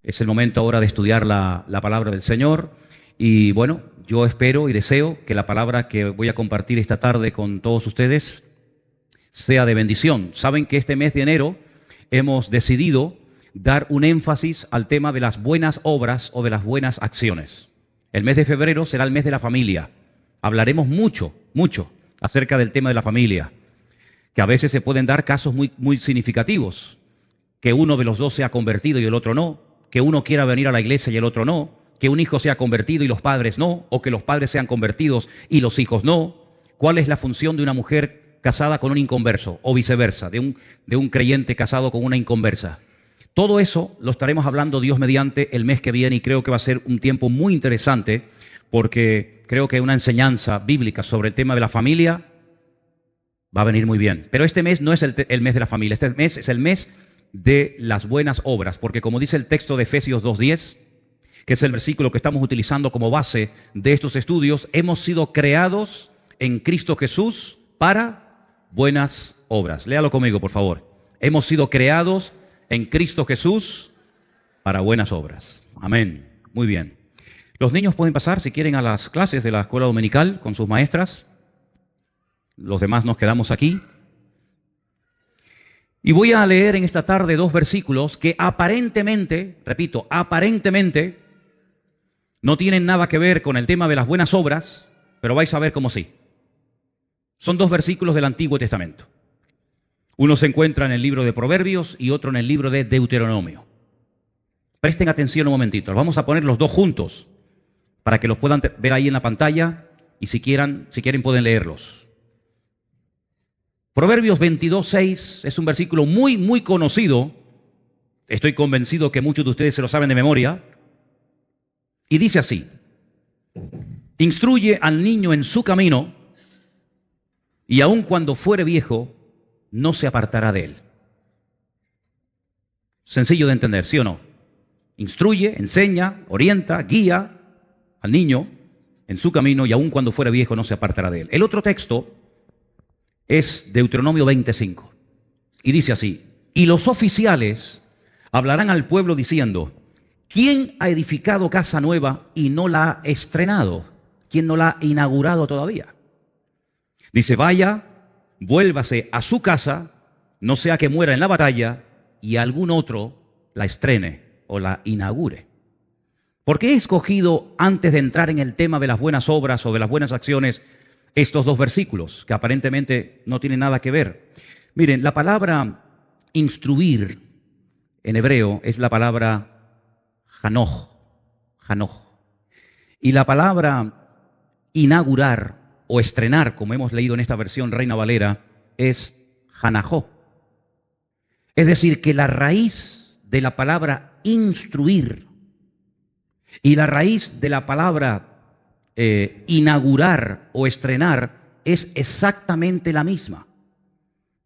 Es el momento ahora de estudiar la palabra del Señor. Y bueno, yo espero y deseo que la palabra que voy a compartir esta tarde con todos ustedes sea de bendición. Saben que este mes de enero hemos decidido dar un énfasis al tema de las buenas obras o de las buenas acciones. El mes de febrero será el mes de la familia. Hablaremos mucho acerca del tema de la familia, que a veces se pueden dar casos muy significativos, que uno de los dos sea convertido y el otro no, que uno quiera venir a la iglesia y el otro no, que un hijo sea convertido y los padres no, o que los padres sean convertidos y los hijos no. ¿Cuál es la función de una mujer casada con un inconverso o viceversa, de un creyente casado con una inconversa? Todo eso lo estaremos hablando, Dios mediante, el mes que viene, y creo que va a ser un tiempo muy interesante porque creo que una enseñanza bíblica sobre el tema de la familia va a venir muy bien. Pero este mes no es el mes de la familia, este mes es el mes de las buenas obras, porque como dice el texto de Efesios 2:10, que es el versículo que estamos utilizando como base de estos estudios, hemos sido creados en Cristo Jesús para buenas obras. Léalo conmigo, por favor. Hemos sido creados en Cristo Jesús para buenas obras. Amén. Muy bien. Los niños pueden pasar, si quieren, a las clases de la escuela dominical con sus maestras. Los demás nos quedamos aquí. Y voy a leer en esta tarde dos versículos que aparentemente, repito, aparentemente no tienen nada que ver con el tema de las buenas obras, pero vais a ver cómo sí. Son dos versículos del Antiguo Testamento. Uno se encuentra en el libro de Proverbios y otro en el libro de Deuteronomio. Presten atención un momentito. Vamos a poner los dos juntos para que los puedan ver ahí en la pantalla y si quieren pueden leerlos. Proverbios 22:6 es un versículo muy conocido. Estoy convencido que muchos de ustedes se lo saben de memoria. Y dice así: instruye al niño en su camino, y aun cuando fuere viejo, no se apartará de él. Sencillo de entender, ¿sí o no? Instruye, enseña, orienta, guía al niño en su camino, y aun cuando fuere viejo, no se apartará de él. El otro texto es Deuteronomio 25, y dice así: y los oficiales hablarán al pueblo diciendo, ¿quién ha edificado casa nueva y no la ha estrenado? ¿Quién no la ha inaugurado todavía? Dice, vaya, vuélvase a su casa, no sea que muera en la batalla y algún otro la estrene o la inaugure. ¿Por qué he escogido, antes de entrar en el tema de las buenas obras o de las buenas acciones, estos dos versículos que aparentemente no tienen nada que ver? Miren, la palabra instruir en hebreo es la palabra janoj. Y la palabra inaugurar o estrenar, como hemos leído en esta versión Reina Valera, es janajó. Es decir, que la raíz de la palabra instruir y la raíz de la palabra inaugurar o estrenar es exactamente la misma.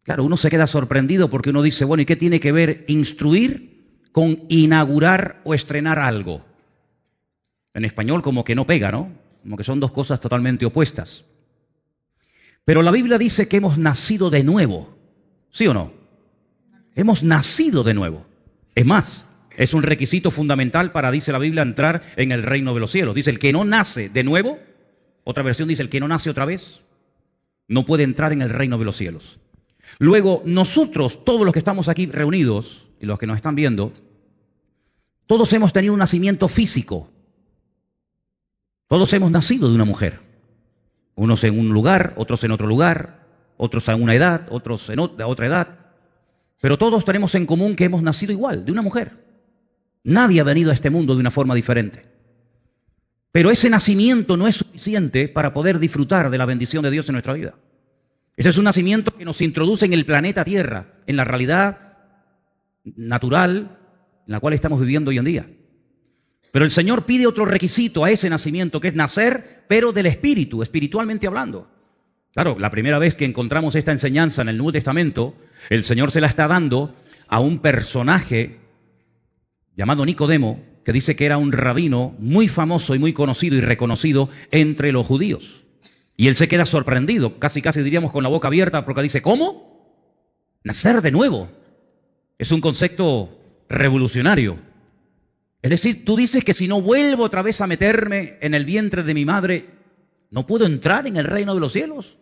Claro, uno se queda sorprendido porque uno dice, bueno, ¿y qué tiene que ver instruir con inaugurar o estrenar algo? En español como que no pega, ¿no? Como que son dos cosas totalmente opuestas. Pero la Biblia dice que hemos nacido de nuevo, ¿sí o no? Hemos nacido de nuevo. Es más, es un requisito fundamental para, dice la Biblia, entrar en el reino de los cielos. Dice, el que no nace de nuevo, otra versión dice, el que no nace otra vez, no puede entrar en el reino de los cielos. Luego, nosotros, todos los que estamos aquí reunidos, y los que nos están viendo, todos hemos tenido un nacimiento físico. Todos hemos nacido de una mujer. Unos en un lugar, otros en otro lugar, otros a una edad, otros en otra edad. Pero todos tenemos en común que hemos nacido igual, de una mujer. Nadie ha venido a este mundo de una forma diferente. Pero ese nacimiento no es suficiente para poder disfrutar de la bendición de Dios en nuestra vida. Ese es un nacimiento que nos introduce en el planeta Tierra, en la realidad natural en la cual estamos viviendo hoy en día. Pero el Señor pide otro requisito a ese nacimiento, que es nacer, pero del Espíritu, espiritualmente hablando. Claro, la primera vez que encontramos esta enseñanza en el Nuevo Testamento, el Señor se la está dando a un personaje llamado Nicodemo, que dice que era un rabino muy famoso y muy conocido y reconocido entre los judíos. Y él se queda sorprendido, casi diríamos con la boca abierta, porque dice, ¿cómo? Nacer de nuevo. Es un concepto revolucionario. Es decir, tú dices que si no vuelvo otra vez a meterme en el vientre de mi madre, no puedo entrar en el reino de los cielos.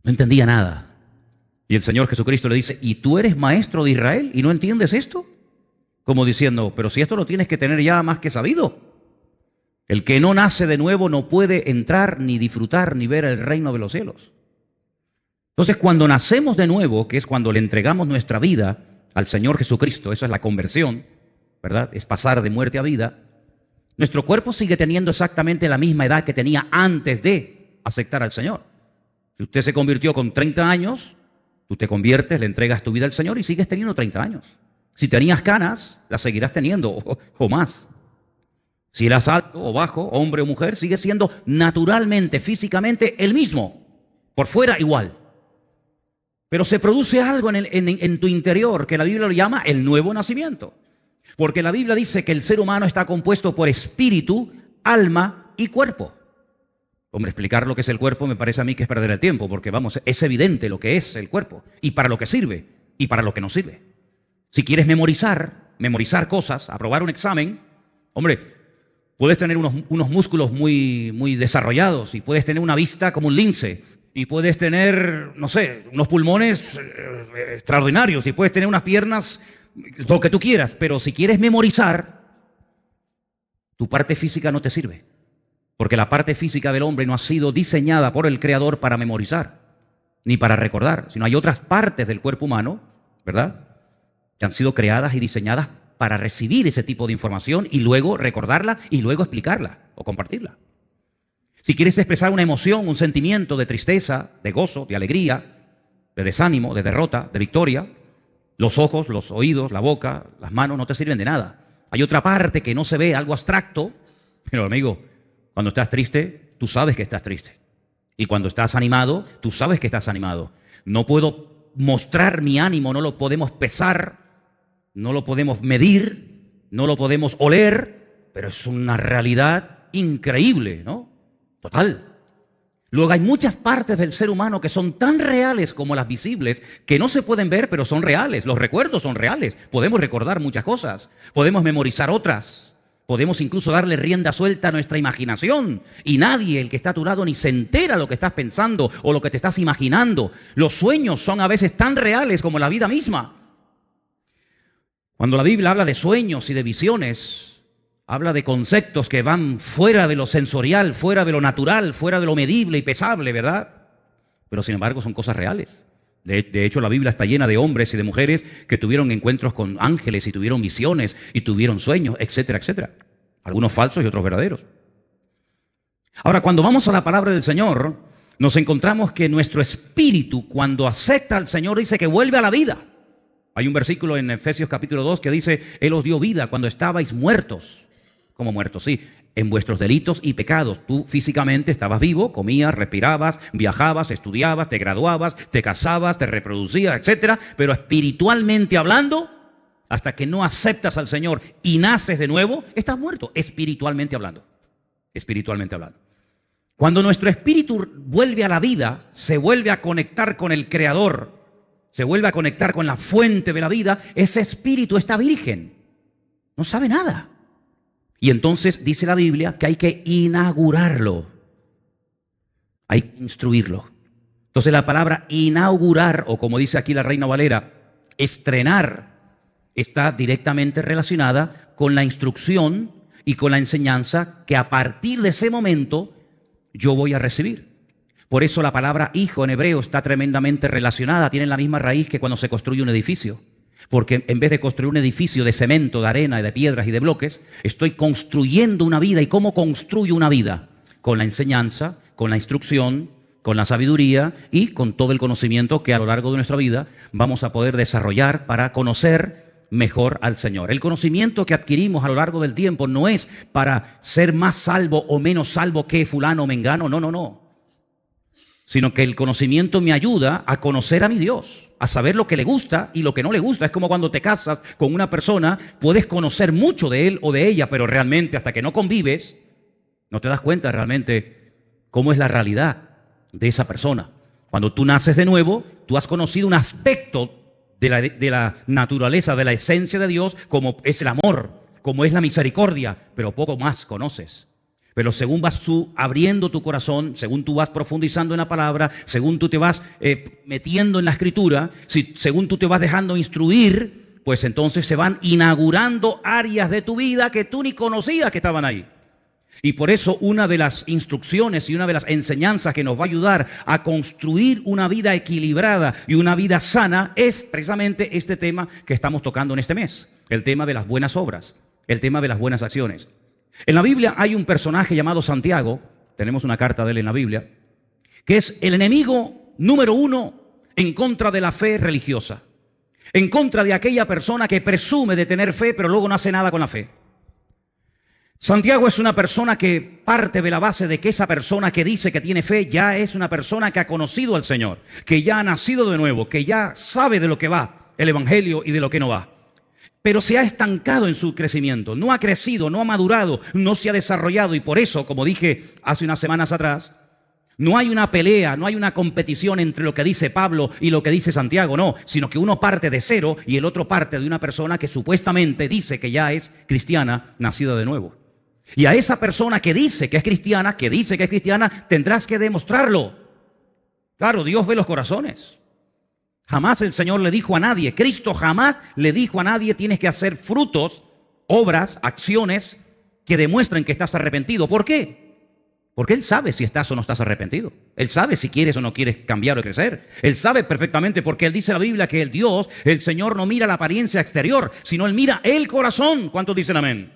No entendía nada. Y el Señor Jesucristo le dice, ¿y tú eres maestro de Israel y no entiendes esto? Como diciendo, pero si esto lo tienes que tener ya más que sabido. El que no nace de nuevo no puede entrar, ni disfrutar, ni ver el reino de los cielos. Entonces, cuando nacemos de nuevo, que es cuando le entregamos nuestra vida al Señor Jesucristo, eso es la conversión, ¿verdad? Es pasar de muerte a vida. Nuestro cuerpo sigue teniendo exactamente la misma edad que tenía antes de aceptar al Señor. Si usted se convirtió con 30 años, tú te conviertes, le entregas tu vida al Señor y sigues teniendo 30 años. Si tenías canas, las seguirás teniendo o más. Si eras alto o bajo, hombre o mujer, sigue siendo naturalmente, físicamente el mismo. Por fuera igual. Pero se produce algo en tu interior que la Biblia lo llama el nuevo nacimiento. Porque la Biblia dice que el ser humano está compuesto por espíritu, alma y cuerpo. Hombre, explicar lo que es el cuerpo me parece a mí que es perder el tiempo, porque vamos, es evidente lo que es el cuerpo y para lo que sirve y para lo que no sirve. Si quieres memorizar cosas, aprobar un examen, hombre, puedes tener unos músculos muy desarrollados y puedes tener una vista como un lince y puedes tener, no sé, unos pulmones extraordinarios y puedes tener unas piernas, lo que tú quieras, pero si quieres memorizar, tu parte física no te sirve. Porque la parte física del hombre no ha sido diseñada por el Creador para memorizar, ni para recordar, sino hay otras partes del cuerpo humano, ¿verdad?, que han sido creadas y diseñadas para recibir ese tipo de información y luego recordarla y luego explicarla o compartirla. Si quieres expresar una emoción, un sentimiento de tristeza, de gozo, de alegría, de desánimo, de derrota, de victoria, los ojos, los oídos, la boca, las manos no te sirven de nada. Hay otra parte que no se ve, algo abstracto, pero amigo, cuando estás triste, tú sabes que estás triste. Y cuando estás animado, tú sabes que estás animado. No puedo mostrar mi ánimo, no lo podemos pesar, no lo podemos medir, no lo podemos oler, pero es una realidad increíble, ¿no? Total. Luego hay muchas partes del ser humano que son tan reales como las visibles, que no se pueden ver, pero son reales. Los recuerdos son reales. Podemos recordar muchas cosas, podemos memorizar otras. Podemos incluso darle rienda suelta a nuestra imaginación y nadie, el que está a tu lado, ni se entera lo que estás pensando o lo que te estás imaginando. Los sueños son a veces tan reales como la vida misma. Cuando la Biblia habla de sueños y de visiones, habla de conceptos que van fuera de lo sensorial, fuera de lo natural, fuera de lo medible y pesable, ¿verdad? Pero sin embargo son cosas reales. De hecho, la Biblia está llena de hombres y de mujeres que tuvieron encuentros con ángeles y tuvieron visiones y tuvieron sueños, etcétera, etcétera. Algunos falsos y otros verdaderos. Ahora, cuando vamos a la palabra del Señor, nos encontramos que nuestro espíritu, cuando acepta al Señor, dice que vuelve a la vida. Hay un versículo en Efesios capítulo 2 que dice, Él os dio vida cuando estabais muertos. ¿Cómo muertos? Sí, en vuestros delitos y pecados. Tú físicamente estabas vivo, comías, respirabas, viajabas, estudiabas, te graduabas, te casabas, te reproducías, etcétera. Pero espiritualmente hablando, hasta que no aceptas al Señor y naces de nuevo, estás muerto, espiritualmente hablando. Espiritualmente hablando. Cuando nuestro espíritu vuelve a la vida, se vuelve a conectar con el Creador, se vuelve a conectar con la fuente de la vida, ese espíritu está virgen, no sabe nada. Y entonces dice la Biblia que hay que inaugurarlo, hay que instruirlo. Entonces la palabra inaugurar, o como dice aquí la Reina Valera, estrenar, está directamente relacionada con la instrucción y con la enseñanza que a partir de ese momento yo voy a recibir. Por eso la palabra hijo en hebreo está tremendamente relacionada, tiene la misma raíz que cuando se construye un edificio. Porque en vez de construir un edificio de cemento, de arena, de piedras y de bloques, estoy construyendo una vida. ¿Y cómo construyo una vida? Con la enseñanza, con la instrucción, con la sabiduría y con todo el conocimiento que a lo largo de nuestra vida vamos a poder desarrollar para conocer mejor al Señor. El conocimiento que adquirimos a lo largo del tiempo no es para ser más salvo o menos salvo que fulano o mengano, no. Sino que el conocimiento me ayuda a conocer a mi Dios, a saber lo que le gusta y lo que no le gusta. Es como cuando te casas con una persona, puedes conocer mucho de él o de ella, pero realmente hasta que no convives, no te das cuenta realmente cómo es la realidad de esa persona. Cuando tú naces de nuevo, tú has conocido un aspecto de la naturaleza, de la esencia de Dios, como es el amor, como es la misericordia, pero poco más conoces. Pero según vas tú abriendo tu corazón, según tú vas profundizando en la palabra, según tú te vas metiendo en la escritura, según tú te vas dejando instruir, pues entonces se van inaugurando áreas de tu vida que tú ni conocías que estaban ahí. Y por eso una de las instrucciones y una de las enseñanzas que nos va a ayudar a construir una vida equilibrada y una vida sana es precisamente este tema que estamos tocando en este mes, el tema de las buenas obras, el tema de las buenas acciones. En la Biblia hay un personaje llamado Santiago, tenemos una carta de él en la Biblia, que es el enemigo número uno en contra de la fe religiosa, en contra de aquella persona que presume de tener fe pero luego no hace nada con la fe. Santiago es una persona que parte de la base de que esa persona que dice que tiene fe ya es una persona que ha conocido al Señor, que ya ha nacido de nuevo, que ya sabe de lo que va el Evangelio y de lo que no va. Pero se ha estancado en su crecimiento, no ha crecido, no ha madurado, no se ha desarrollado y por eso, como dije hace unas semanas atrás, no hay una pelea, no hay una competición entre lo que dice Pablo y lo que dice Santiago, no, sino que uno parte de cero y el otro parte de una persona que supuestamente dice que ya es cristiana, nacida de nuevo. Y a esa persona que dice que es cristiana, tendrás que demostrarlo. Claro, Dios ve los corazones. Jamás el Señor le dijo a nadie, Cristo jamás le dijo a nadie, tienes que hacer frutos, obras, acciones que demuestren que estás arrepentido. ¿Por qué? Porque Él sabe si estás o no estás arrepentido. Él sabe si quieres o no quieres cambiar o crecer. Él sabe perfectamente porque Él dice en la Biblia que el Dios, el Señor no mira la apariencia exterior, sino Él mira el corazón. ¿Cuántos dicen amén?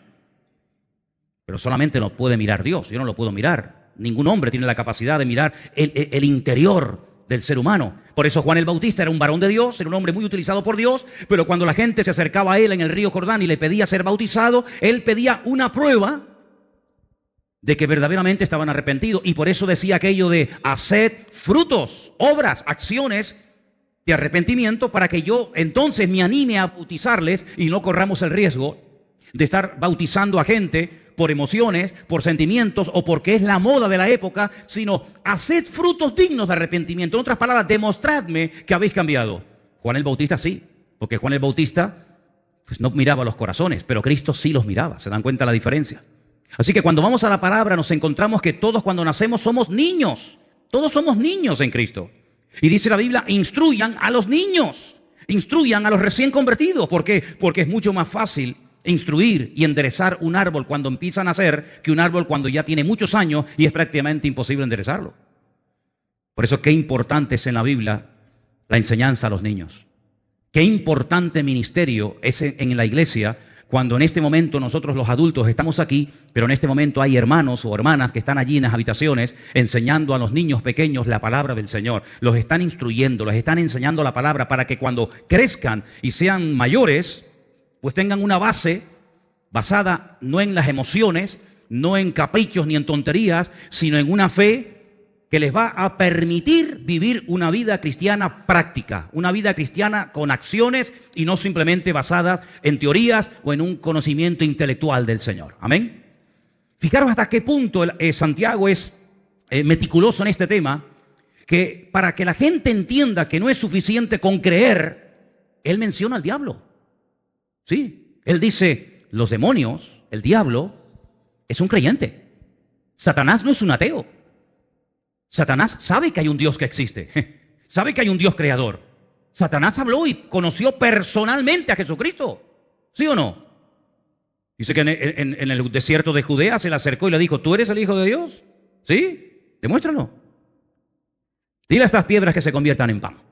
Pero solamente lo puede mirar Dios, yo no lo puedo mirar. Ningún hombre tiene la capacidad de mirar el interior del ser humano. Por eso Juan el Bautista era un varón de Dios, era un hombre muy utilizado por Dios, pero cuando la gente se acercaba a él en el río Jordán y le pedía ser bautizado, él pedía una prueba de que verdaderamente estaban arrepentidos. Y por eso decía aquello de haced frutos, obras, acciones de arrepentimiento para que yo entonces me anime a bautizarles y no corramos el riesgo de estar bautizando a gente por emociones, por sentimientos o porque es la moda de la época, sino haced frutos dignos de arrepentimiento. En otras palabras, demostradme que habéis cambiado. Juan el Bautista sí, porque Juan el Bautista pues, no miraba los corazones, pero Cristo sí los miraba. ¿Se dan cuenta la diferencia? Así que cuando vamos a la palabra nos encontramos que todos cuando nacemos somos niños. Todos somos niños en Cristo. Y dice la Biblia, instruyan a los niños, instruyan a los recién convertidos. ¿Por qué? Porque es mucho más fácil instruir y enderezar un árbol cuando empieza a nacer que un árbol cuando ya tiene muchos años y es prácticamente imposible enderezarlo. Por eso qué importante es en la Biblia la enseñanza a los niños. Qué importante ministerio es en la iglesia cuando en este momento nosotros los adultos estamos aquí, pero en este momento hay hermanos o hermanas que están allí en las habitaciones enseñando a los niños pequeños la palabra del Señor. Los están instruyendo, los están enseñando la palabra para que cuando crezcan y sean mayores, pues tengan una base basada no en las emociones, no en caprichos ni en tonterías, sino en una fe que les va a permitir vivir una vida cristiana práctica, una vida cristiana con acciones y no simplemente basadas en teorías o en un conocimiento intelectual del Señor. Amén. Fijaros hasta qué punto Santiago es meticuloso en este tema, que para que la gente entienda que no es suficiente con creer, él menciona al diablo. Sí, él dice, los demonios, el diablo, es un creyente. Satanás no es un ateo. Satanás sabe que hay un Dios que existe. Sabe que hay un Dios creador. Satanás habló y conoció personalmente a Jesucristo. ¿Sí o no? Dice que en el desierto de Judea se le acercó y le dijo, ¿tú eres el Hijo de Dios? ¿Sí? Demuéstralo. Dile a estas piedras que se conviertan en pan.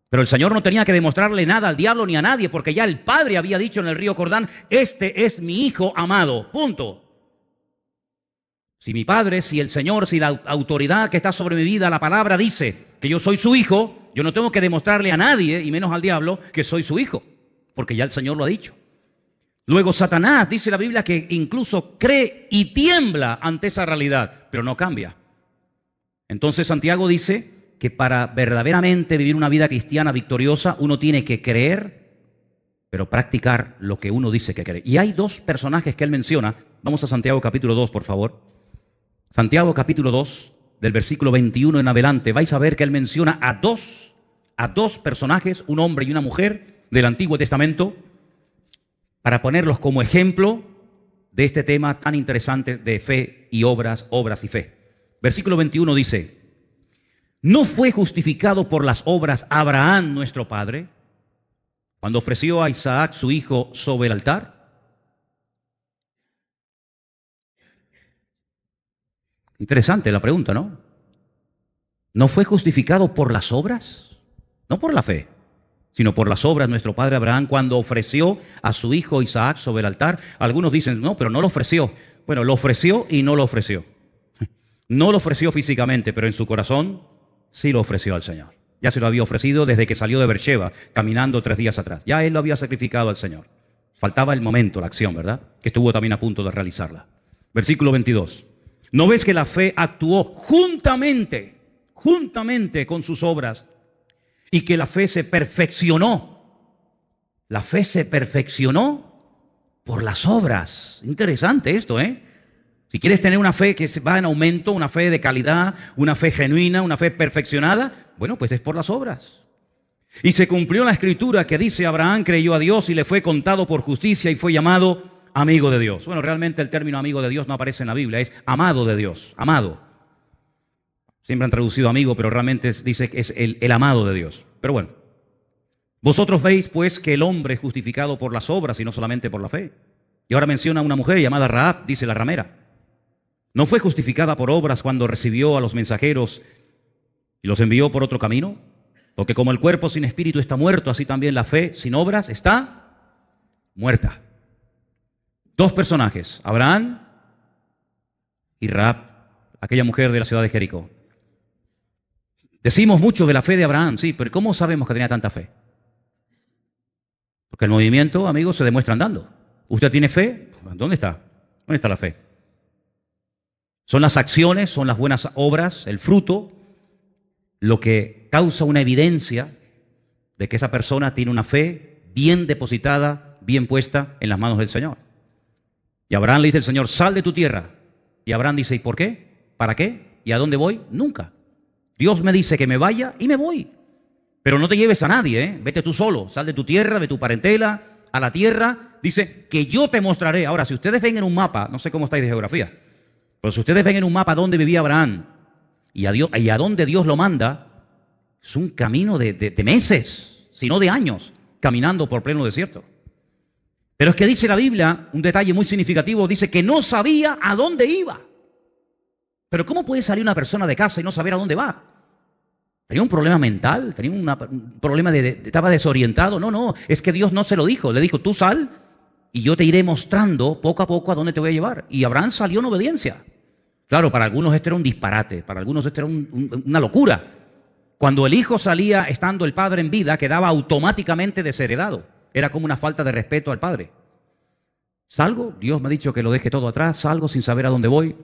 Pero el Señor no tenía que demostrarle nada al diablo ni a nadie, porque ya el Padre había dicho en el río Jordán, este es mi Hijo amado, punto. Si mi Padre, si el Señor, si la autoridad que está sobre mi vida, la palabra dice que yo soy su Hijo, yo no tengo que demostrarle a nadie, y menos al diablo, que soy su Hijo, porque ya el Señor lo ha dicho. Luego Satanás, dice la Biblia, que incluso cree y tiembla ante esa realidad, pero no cambia. Entonces Santiago dice que para verdaderamente vivir una vida cristiana victoriosa, uno tiene que creer, pero practicar lo que uno dice que cree. Y hay dos personajes que él menciona. Vamos a Santiago capítulo 2, por favor. Santiago capítulo 2, del versículo 21 en adelante. Vais a ver que él menciona a dos personajes, un hombre y una mujer del Antiguo Testamento, para ponerlos como ejemplo de este tema tan interesante de fe y obras, obras y fe. Versículo 21 dice: ¿no fue justificado por las obras Abraham nuestro padre cuando ofreció a Isaac su hijo sobre el altar? Interesante la pregunta, ¿no? ¿No fue justificado por las obras? No por la fe, sino por las obras nuestro padre Abraham cuando ofreció a su hijo Isaac sobre el altar. Algunos dicen, no, pero no lo ofreció. Bueno, lo ofreció y no lo ofreció. No lo ofreció físicamente, pero en su corazón sí lo ofreció al Señor. Ya se lo había ofrecido desde que salió de Beersheba, caminando 3 días atrás. Ya él lo había sacrificado al Señor. Faltaba el momento, la acción, ¿verdad? Que estuvo también a punto de realizarla. Versículo 22. ¿No ves que la fe actuó juntamente con sus obras y que la fe se perfeccionó? La fe se perfeccionó por las obras. Interesante esto, ¿eh? Si quieres tener una fe que va en aumento, una fe de calidad, una fe genuina, una fe perfeccionada, bueno, pues es por las obras. Y se cumplió la escritura que dice: Abraham creyó a Dios y le fue contado por justicia y fue llamado amigo de Dios. Bueno, realmente el término amigo de Dios no aparece en la Biblia, es amado de Dios, amado. Siempre han traducido amigo, pero realmente dice que es el amado de Dios. Pero bueno, vosotros veis pues que el hombre es justificado por las obras y no solamente por la fe. Y ahora menciona a una mujer llamada Rahab, dice la ramera. ¿No fue justificada por obras cuando recibió a los mensajeros y los envió por otro camino? Porque como el cuerpo sin espíritu está muerto, así también la fe sin obras está muerta. 2 personajes, Abraham y Rahab, aquella mujer de la ciudad de Jericó. Decimos mucho de la fe de Abraham, sí, pero ¿cómo sabemos que tenía tanta fe? Porque el movimiento, amigos, se demuestra andando. ¿Usted tiene fe? ¿Dónde está? ¿Dónde está la fe? Son las acciones, son las buenas obras, el fruto, lo que causa una evidencia de que esa persona tiene una fe bien depositada, bien puesta en las manos del Señor. Y Abraham le dice al Señor: sal de tu tierra. Y Abraham dice: ¿y por qué? ¿Para qué? ¿Y a dónde voy? Nunca. Dios me dice que me vaya y me voy. Pero no te lleves a nadie, ¿eh? Vete tú solo, sal de tu tierra, de tu parentela, a la tierra. Dice que yo te mostraré. Ahora, si ustedes ven en un mapa, no sé cómo estáis de geografía, pero si ustedes ven en un mapa dónde vivía Abraham y a dónde Dios lo manda, es un camino de meses, si no de años, caminando por pleno desierto. Pero es que dice la Biblia, un detalle muy significativo, dice que no sabía a dónde iba. Pero ¿cómo puede salir una persona de casa y no saber a dónde va? ¿Tenía un problema mental? ¿Tenía un problema estaba desorientado? No, es que Dios no se lo dijo. Le dijo: tú sal y yo te iré mostrando poco a poco a dónde te voy a llevar. Y Abraham salió en obediencia. Claro, para algunos esto era un disparate, para algunos esto era una locura. Cuando el hijo salía estando el padre en vida, quedaba automáticamente desheredado. Era como una falta de respeto al padre. Salgo, Dios me ha dicho que lo deje todo atrás, salgo sin saber a dónde voy.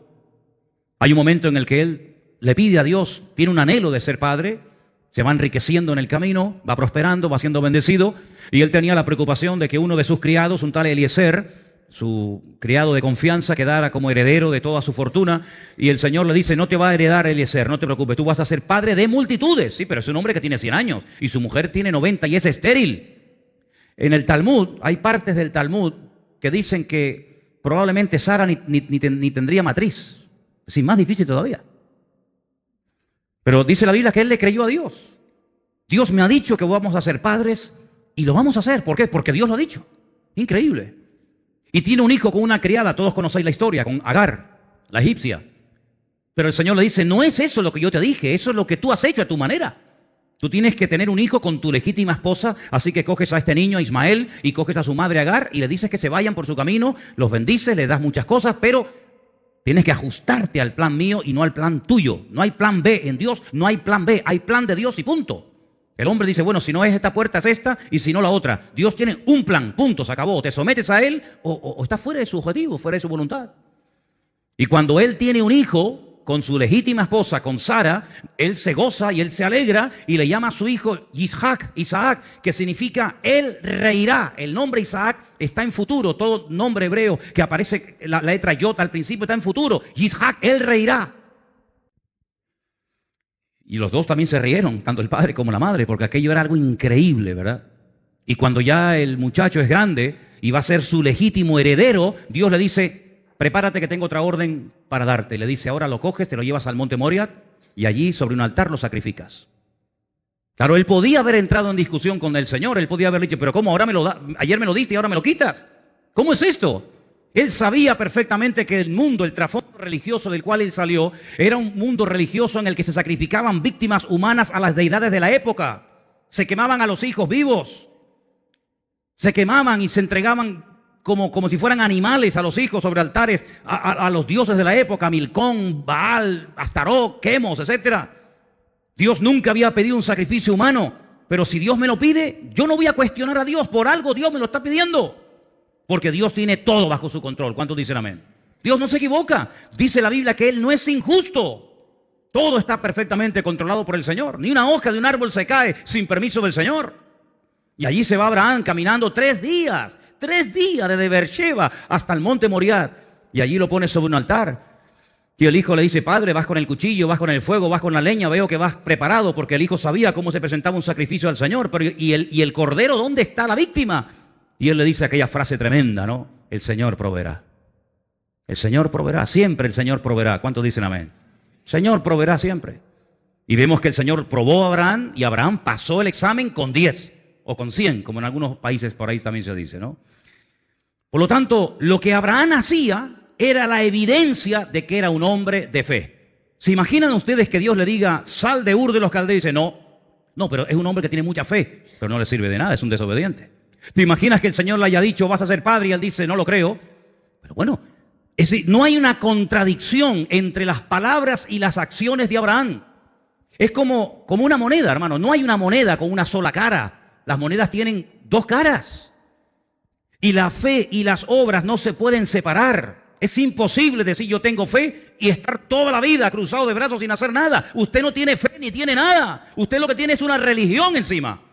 Hay un momento en el que él le pide a Dios, tiene un anhelo de ser padre, se va enriqueciendo en el camino, va prosperando, va siendo bendecido, y él tenía la preocupación de que uno de sus criados, un tal Eliezer, su criado de confianza, quedara como heredero de toda su fortuna, y el Señor le dice: no te va a heredar Eliezer, no te preocupes, tú vas a ser padre de multitudes. Sí, pero es un hombre que tiene 100 años, y su mujer tiene 90 y es estéril. En el Talmud, hay partes del Talmud que dicen que probablemente Sara ni tendría matriz. Es más difícil todavía. Pero dice la Biblia que él le creyó a Dios. Dios me ha dicho que vamos a ser padres y lo vamos a hacer. ¿Por qué? Porque Dios lo ha dicho. Increíble. Y tiene un hijo con una criada, todos conocéis la historia, con Agar, la egipcia. Pero el Señor le dice: no es eso lo que yo te dije, eso es lo que tú has hecho a tu manera. Tú tienes que tener un hijo con tu legítima esposa, así que coges a este niño, a Ismael, y coges a su madre Agar, y le dices que se vayan por su camino, los bendices, le das muchas cosas, pero tienes que ajustarte al plan mío y no al plan tuyo. No hay plan B en Dios, no hay plan B, hay plan de Dios y punto. El hombre dice: bueno, si no es esta puerta es esta y si no la otra. Dios tiene un plan, punto, se acabó. Te sometes a él o estás fuera de su objetivo, fuera de su voluntad. Y cuando él tiene un hijo con su legítima esposa, con Sara, él se goza y él se alegra y le llama a su hijo Isaac, que significa él reirá. El nombre Isaac está en futuro. Todo nombre hebreo que aparece, la letra yota al principio, está en futuro. Isaac, él reirá. Y los dos también se rieron, tanto el padre como la madre, porque aquello era algo increíble, ¿verdad? Y cuando ya el muchacho es grande y va a ser su legítimo heredero, Dios le dice, prepárate que tengo otra orden para darte. Le dice, ahora lo coges, te lo llevas al monte Moriah y allí sobre un altar lo sacrificas. Claro, él podía haber entrado en discusión con el Señor, él podía haber dicho, pero ¿cómo ahora ayer me lo diste y ahora me lo quitas? ¿Cómo es esto? Él sabía perfectamente que el mundo, el trasfondo religioso del cual él salió, era un mundo religioso en el que se sacrificaban víctimas humanas a las deidades de la época. Se quemaban a los hijos vivos. Se quemaban y se entregaban como si fueran animales a los hijos sobre altares, a los dioses de la época, Milcón, Baal, Astarot, Quemos, etc. Dios nunca había pedido un sacrificio humano, pero si Dios me lo pide, yo no voy a cuestionar a Dios, por algo Dios me lo está pidiendo. Porque Dios tiene todo bajo su control. ¿Cuántos dicen amén? Dios no se equivoca. Dice la Biblia que Él no es injusto. Todo está perfectamente controlado por el Señor. Ni una hoja de un árbol se cae sin permiso del Señor. Y allí se va Abraham caminando 3 días. 3 días desde Beersheba hasta el monte Moriah. Y allí lo pone sobre un altar. Y el hijo le dice, padre, vas con el cuchillo, vas con el fuego, vas con la leña, veo que vas preparado, porque el hijo sabía cómo se presentaba un sacrificio al Señor. Pero ¿y el cordero dónde está la víctima? Y él le dice aquella frase tremenda, ¿no? El Señor proveerá. El Señor proveerá, siempre el Señor proveerá. ¿Cuántos dicen amén? El Señor proveerá siempre. Y vemos que el Señor probó a Abraham y Abraham pasó el examen con 10 o con 100, como en algunos países por ahí también se dice, ¿no? Por lo tanto, lo que Abraham hacía era la evidencia de que era un hombre de fe. ¿Se imaginan ustedes que Dios le diga, sal de Ur de los Caldeos? Y dice, no, pero es un hombre que tiene mucha fe, pero no le sirve de nada, es un desobediente. ¿Te imaginas que el Señor le haya dicho, vas a ser padre? Y él dice, no lo creo. Pero bueno, es decir, no hay una contradicción entre las palabras y las acciones de Abraham. Es como una moneda, hermano. No hay una moneda con una sola cara. Las monedas tienen 2 caras. Y la fe y las obras no se pueden separar. Es imposible decir yo tengo fe y estar toda la vida cruzado de brazos sin hacer nada. Usted no tiene fe ni tiene nada. Usted lo que tiene es una religión encima.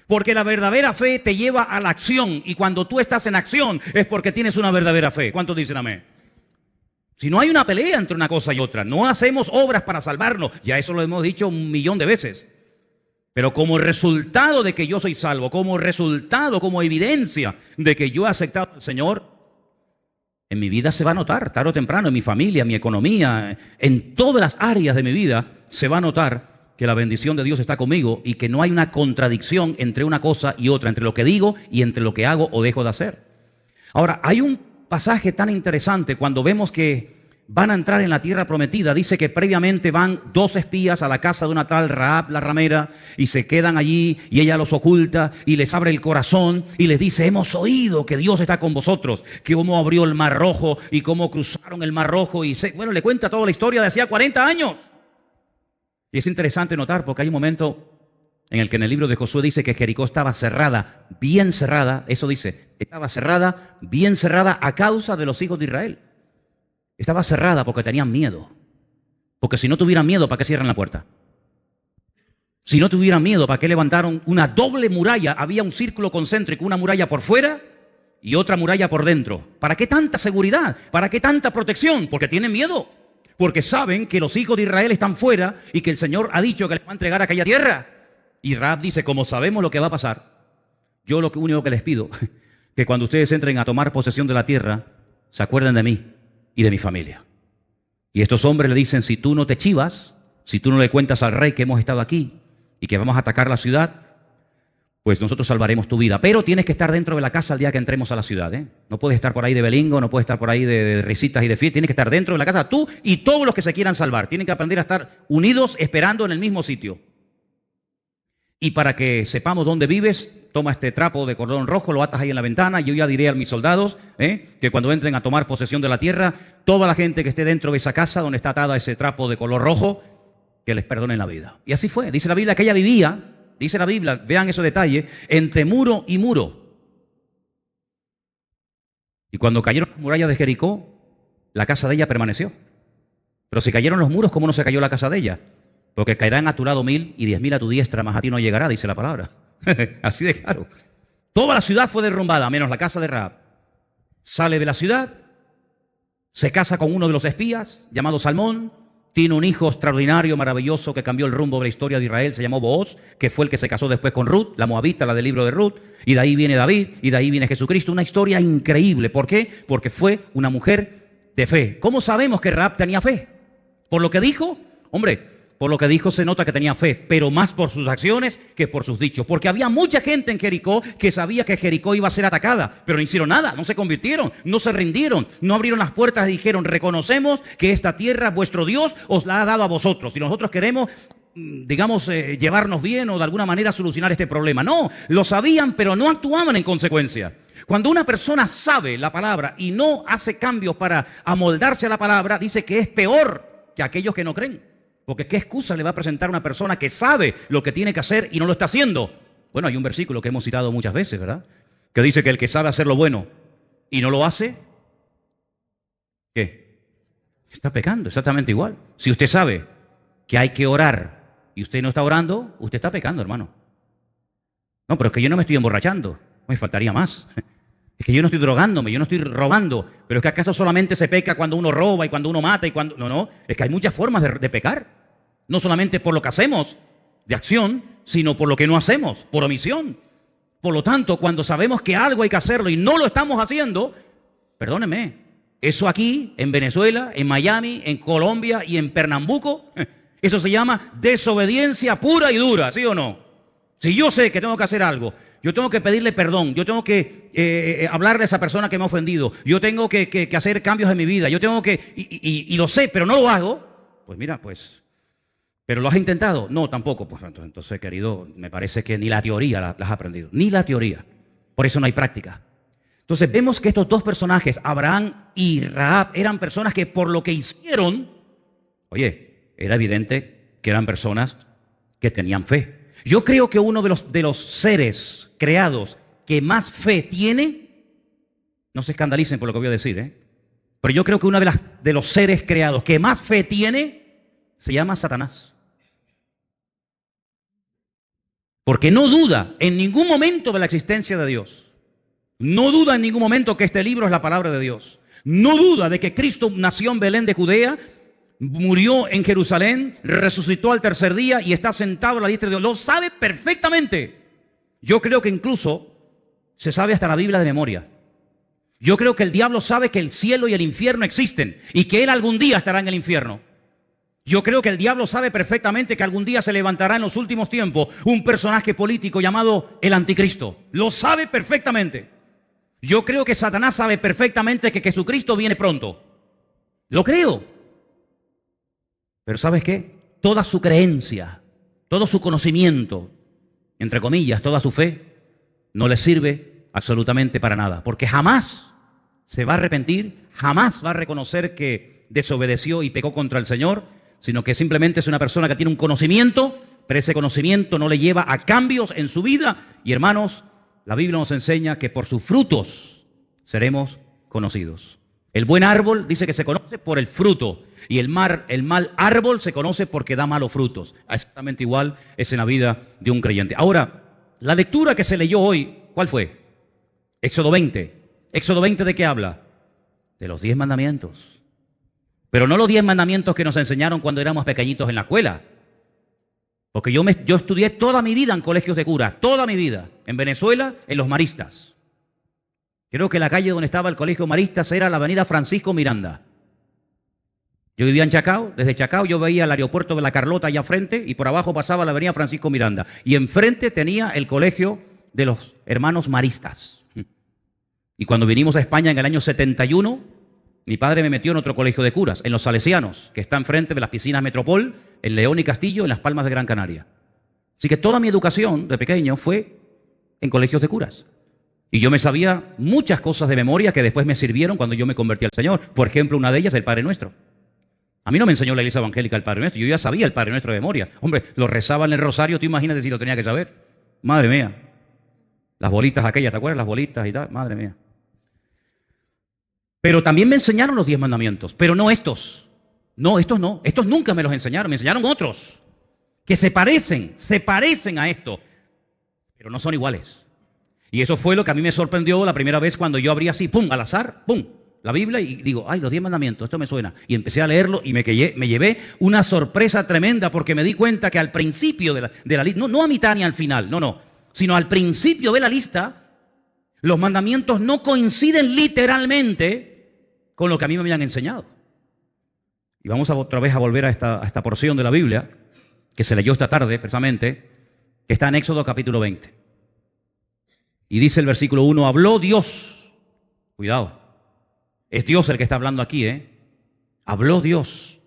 Porque la verdadera fe te lleva a la acción. Y cuando tú estás en acción es porque tienes una verdadera fe. ¿Cuántos dicen amén? Si no hay una pelea entre una cosa y otra, no hacemos obras para salvarnos. Ya eso lo hemos dicho 1.000.000 de veces. Pero como resultado de que yo soy salvo, como resultado, como evidencia de que yo he aceptado al Señor, en mi vida se va a notar, tarde o temprano, en mi familia, en mi economía, en todas las áreas de mi vida, se va a notar que la bendición de Dios está conmigo y que no hay una contradicción entre una cosa y otra, entre lo que digo y entre lo que hago o dejo de hacer. Ahora, hay un pasaje tan interesante cuando vemos que van a entrar en la tierra prometida. Dice que previamente van 2 espías a la casa de una tal Rahab la ramera y se quedan allí y ella los oculta y les abre el corazón y les dice, hemos oído que Dios está con vosotros, que cómo abrió el Mar Rojo y cómo cruzaron el Mar Rojo y bueno, le cuenta toda la historia de hacía 40 años. Y es interesante notar porque hay un momento en el que en el libro de Josué dice que Jericó estaba cerrada, bien cerrada, eso dice, estaba cerrada, bien cerrada a causa de los hijos de Israel. Estaba cerrada porque tenían miedo. Porque si no tuvieran miedo, ¿para qué cierran la puerta? Si no tuvieran miedo, ¿para qué levantaron una doble muralla? Había un círculo concéntrico, una muralla por fuera y otra muralla por dentro. ¿Para qué tanta seguridad? ¿Para qué tanta protección? Porque tienen miedo. Porque saben que los hijos de Israel están fuera y que el Señor ha dicho que les va a entregar aquella tierra. Y Rahab dice, como sabemos lo que va a pasar, yo lo único que les pido, que cuando ustedes entren a tomar posesión de la tierra, se acuerden de mí y de mi familia. Y estos hombres le dicen, si tú no te chivas, si tú no le cuentas al rey que hemos estado aquí y que vamos a atacar la ciudad, pues nosotros salvaremos tu vida. Pero tienes que estar dentro de la casa el día que entremos a la ciudad, ¿eh? No puedes estar por ahí de belingo, no puedes estar por ahí de risitas y de fiesta. Tienes que estar dentro de la casa, tú y todos los que se quieran salvar. Tienen que aprender a estar unidos esperando en el mismo sitio. Y para que sepamos dónde vives, toma este trapo de cordón rojo, lo atas ahí en la ventana. Y yo ya diré a mis soldados que cuando entren a tomar posesión de la tierra, toda la gente que esté dentro de esa casa donde está atada ese trapo de color rojo, que les perdonen la vida. Y así fue. Dice la Biblia que ella vivía, dice la Biblia, vean esos detalles, entre muro y muro. Y cuando cayeron las murallas de Jericó, la casa de ella permaneció. Pero si cayeron los muros, ¿cómo no se cayó la casa de ella? Porque caerán a tu lado 1.000 y 10.000 a tu diestra, mas a ti no llegará, dice la palabra. Así de claro. Toda la ciudad fue derrumbada, menos la casa de Rahab. Sale de la ciudad, se casa con uno de los espías, llamado Salmón, tiene un hijo extraordinario, maravilloso, que cambió el rumbo de la historia de Israel. Se llamó Booz, que fue el que se casó después con Ruth, la moabita, la del libro de Ruth. Y de ahí viene David, y de ahí viene Jesucristo. Una historia increíble. ¿Por qué? Porque fue una mujer de fe. ¿Cómo sabemos que Rahab tenía fe? ¿Por lo que dijo? Hombre, por lo que dijo se nota que tenía fe, pero más por sus acciones que por sus dichos. Porque había mucha gente en Jericó que sabía que Jericó iba a ser atacada, pero no hicieron nada, no se convirtieron, no se rindieron, no abrieron las puertas y dijeron: reconocemos que esta tierra vuestro Dios os la ha dado a vosotros y nosotros queremos, digamos, llevarnos bien o de alguna manera solucionar este problema. No, lo sabían, pero no actuaban en consecuencia. Cuando una persona sabe la palabra y no hace cambios para amoldarse a la palabra, dice que es peor que aquellos que no creen. Porque ¿qué excusa le va a presentar a una persona que sabe lo que tiene que hacer y no lo está haciendo? Bueno, hay un versículo que hemos citado muchas veces, ¿verdad? Que dice que el que sabe hacer lo bueno y no lo hace, ¿qué? Está pecando, exactamente igual. Si usted sabe que hay que orar y usted no está orando, usted está pecando, hermano. No, pero es que yo no me estoy emborrachando. Me faltaría más. Es que yo no estoy drogándome, yo no estoy robando. Pero es que ¿acaso solamente se peca cuando uno roba y cuando uno mata y cuando... No, es que hay muchas formas de pecar. No solamente por lo que hacemos de acción, sino por lo que no hacemos, por omisión. Por lo tanto, cuando sabemos que algo hay que hacerlo y no lo estamos haciendo, perdónenme, eso aquí, en Venezuela, en Miami, en Colombia y en Pernambuco, eso se llama desobediencia pura y dura, ¿sí o no? Si yo sé que tengo que hacer algo, yo tengo que pedirle perdón, yo tengo que hablarle a esa persona que me ha ofendido, yo tengo que hacer cambios en mi vida, yo tengo que, y lo sé, pero no lo hago, pues mira, pues, ¿pero lo has intentado? No, tampoco. Pues entonces, querido, me parece que ni la teoría la has aprendido, ni la teoría, por eso no hay práctica. Entonces vemos que estos dos personajes, Abraham y Rahab, eran personas que por lo que hicieron, oye, era evidente que eran personas que tenían fe. Yo creo que uno de los seres creados que más fe tiene, no se escandalicen por lo que voy a decir, pero yo creo que uno de los seres creados que más fe tiene se llama Satanás. Porque no duda en ningún momento de la existencia de Dios. No duda en ningún momento que este libro es la palabra de Dios. No duda de que Cristo nació en Belén de Judea, murió en Jerusalén, resucitó al tercer día y está sentado a la diestra de Dios. Lo sabe perfectamente. Yo creo que incluso se sabe hasta la Biblia de memoria. Yo creo que el diablo sabe que el cielo y el infierno existen y que él algún día estará en el infierno. Yo creo que el diablo sabe perfectamente que algún día se levantará en los últimos tiempos un personaje político llamado el anticristo. Lo sabe perfectamente. Yo creo que Satanás sabe perfectamente que Jesucristo viene pronto. Lo creo. Pero ¿sabes qué? Toda su creencia, todo su conocimiento, entre comillas, toda su fe, no le sirve absolutamente para nada. Porque jamás se va a arrepentir, jamás va a reconocer que desobedeció y pecó contra el Señor, sino que simplemente es una persona que tiene un conocimiento, pero ese conocimiento no le lleva a cambios en su vida. Y hermanos, la Biblia nos enseña que por sus frutos seremos conocidos. El buen árbol dice que se conoce por el fruto y el mal árbol se conoce porque da malos frutos. Exactamente igual es en la vida de un creyente. Ahora, la lectura que se leyó hoy, ¿cuál fue? Éxodo 20. ¿Éxodo 20 de qué habla? De los 10 mandamientos. Pero no los 10 mandamientos que nos enseñaron cuando éramos pequeñitos en la escuela. Porque yo estudié toda mi vida en colegios de curas, toda mi vida. En Venezuela, en los maristas. Creo que la calle donde estaba el colegio maristas era la avenida Francisco Miranda. Yo vivía en Chacao, desde Chacao yo veía el aeropuerto de La Carlota allá frente y por abajo pasaba la avenida Francisco Miranda. Y enfrente tenía el colegio de los hermanos maristas. Y cuando vinimos a España en el año 71, mi padre me metió en otro colegio de curas, en los Salesianos, que está enfrente de las piscinas Metropol, en León y Castillo, en Las Palmas de Gran Canaria. Así que toda mi educación de pequeño fue en colegios de curas. Y yo me sabía muchas cosas de memoria que después me sirvieron cuando yo me convertí al Señor. Por ejemplo, una de ellas, el Padre Nuestro. A mí no me enseñó la Iglesia Evangélica el Padre Nuestro. Yo ya sabía el Padre Nuestro de memoria. Hombre, lo rezaba en el rosario, tú imagínate si lo tenía que saber. Madre mía. Las bolitas aquellas, ¿te acuerdas? Las bolitas y tal. Madre mía. Pero también me enseñaron los 10 mandamientos. Pero no estos. No, estos no. Estos nunca me los enseñaron. Me enseñaron otros. Que se parecen a esto. Pero no son iguales. Y eso fue lo que a mí me sorprendió la primera vez cuando yo abrí así, pum, al azar, pum, la Biblia y digo, ay, los 10 mandamientos, esto me suena. Y empecé a leerlo y me llevé una sorpresa tremenda porque me di cuenta que al principio de la lista, no a mitad ni al final, no, sino al principio de la lista, los mandamientos no coinciden literalmente con lo que a mí me habían enseñado. Y vamos otra vez a volver a esta porción de la Biblia, que se leyó esta tarde precisamente, que está en Éxodo capítulo 20. Y dice el versículo 1, habló Dios, cuidado, es Dios el que está hablando aquí, habló Dios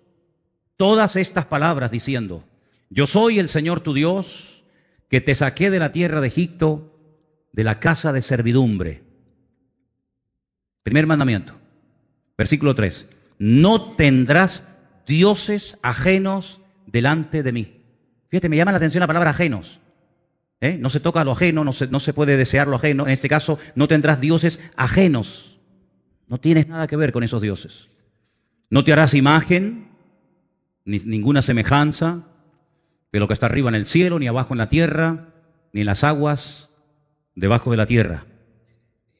todas estas palabras diciendo, yo soy el Señor tu Dios, que te saqué de la tierra de Egipto, de la casa de servidumbre. Primer mandamiento, versículo 3, no tendrás dioses ajenos delante de mí. Fíjate, me llama la atención la palabra ajenos. No se toca lo ajeno, no se puede desear lo ajeno. En este caso, no tendrás dioses ajenos. No tienes nada que ver con esos dioses. No te harás imagen, ni ninguna semejanza de lo que está arriba en el cielo, ni abajo en la tierra, ni en las aguas debajo de la tierra.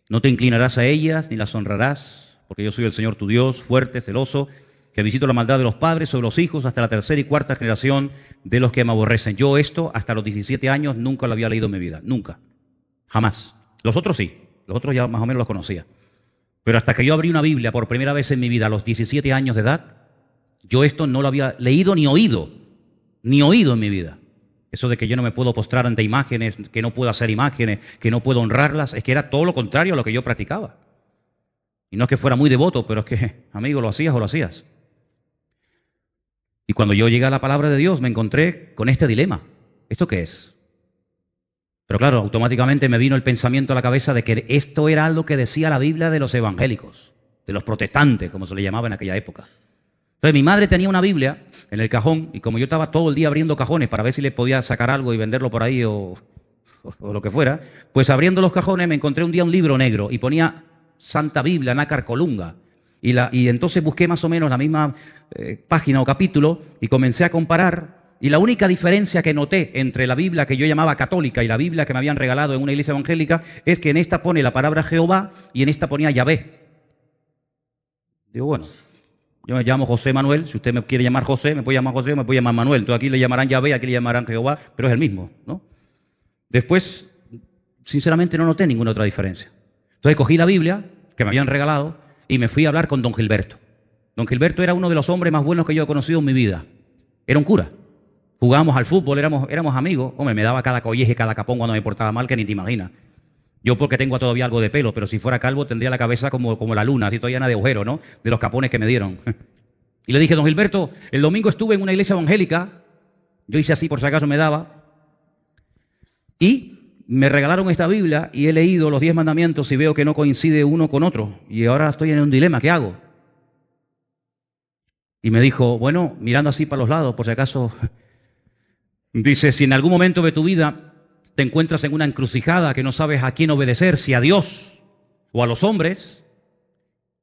No te inclinarás a ellas, ni las honrarás, porque yo soy el Señor tu Dios, fuerte, celoso, que visito la maldad de los padres sobre los hijos hasta la tercera y cuarta generación de los que me aborrecen. Yo esto, hasta los 17 años, nunca lo había leído en mi vida. Nunca. Jamás. Los otros sí. Los otros ya más o menos los conocía. Pero hasta que yo abrí una Biblia por primera vez en mi vida a los 17 años de edad, yo esto no lo había leído ni oído. Ni oído en mi vida. Eso de que yo no me puedo postrar ante imágenes, que no puedo hacer imágenes, que no puedo honrarlas, es que era todo lo contrario a lo que yo practicaba. Y no es que fuera muy devoto, pero es que, amigo, lo hacías o lo hacías. Y cuando yo llegué a la palabra de Dios me encontré con este dilema. ¿Esto qué es? Pero claro, automáticamente me vino el pensamiento a la cabeza de que esto era algo que decía la Biblia de los evangélicos, de los protestantes, como se le llamaba en aquella época. Entonces mi madre tenía una Biblia en el cajón y como yo estaba todo el día abriendo cajones para ver si le podía sacar algo y venderlo por ahí o lo que fuera, pues abriendo los cajones me encontré un día un libro negro y ponía Santa Biblia, Nácar Colunga. Y entonces busqué más o menos la misma página o capítulo y comencé a comparar. Y la única diferencia que noté entre la Biblia que yo llamaba católica y la Biblia que me habían regalado en una iglesia evangélica es que en esta pone la palabra Jehová y en esta ponía Yahvé. Digo, bueno, yo me llamo José Manuel. Si usted me quiere llamar José, me puede llamar José o me puede llamar Manuel. Entonces aquí le llamarán Yahvé, aquí le llamarán Jehová, pero es el mismo, ¿no? Después, sinceramente, no noté ninguna otra diferencia. Entonces cogí la Biblia que me habían regalado y me fui a hablar con don Gilberto. Don Gilberto era uno de los hombres más buenos que yo he conocido en mi vida. Era un cura. Jugábamos al fútbol, éramos amigos. Hombre, me daba cada colleje, cada capón cuando me portaba mal, que ni te imaginas. Yo porque tengo todavía algo de pelo, pero si fuera calvo tendría la cabeza como la luna, así toda llena de agujeros, ¿no? De los capones que me dieron. Y le dije, don Gilberto, el domingo estuve en una iglesia evangélica. Yo hice así por si acaso me daba. Y me regalaron esta Biblia y he leído los 10 mandamientos y veo que no coincide uno con otro. Y ahora estoy en un dilema, ¿qué hago? Y me dijo, bueno, mirando así para los lados, por si acaso, dice, si en algún momento de tu vida te encuentras en una encrucijada que no sabes a quién obedecer, si a Dios o a los hombres,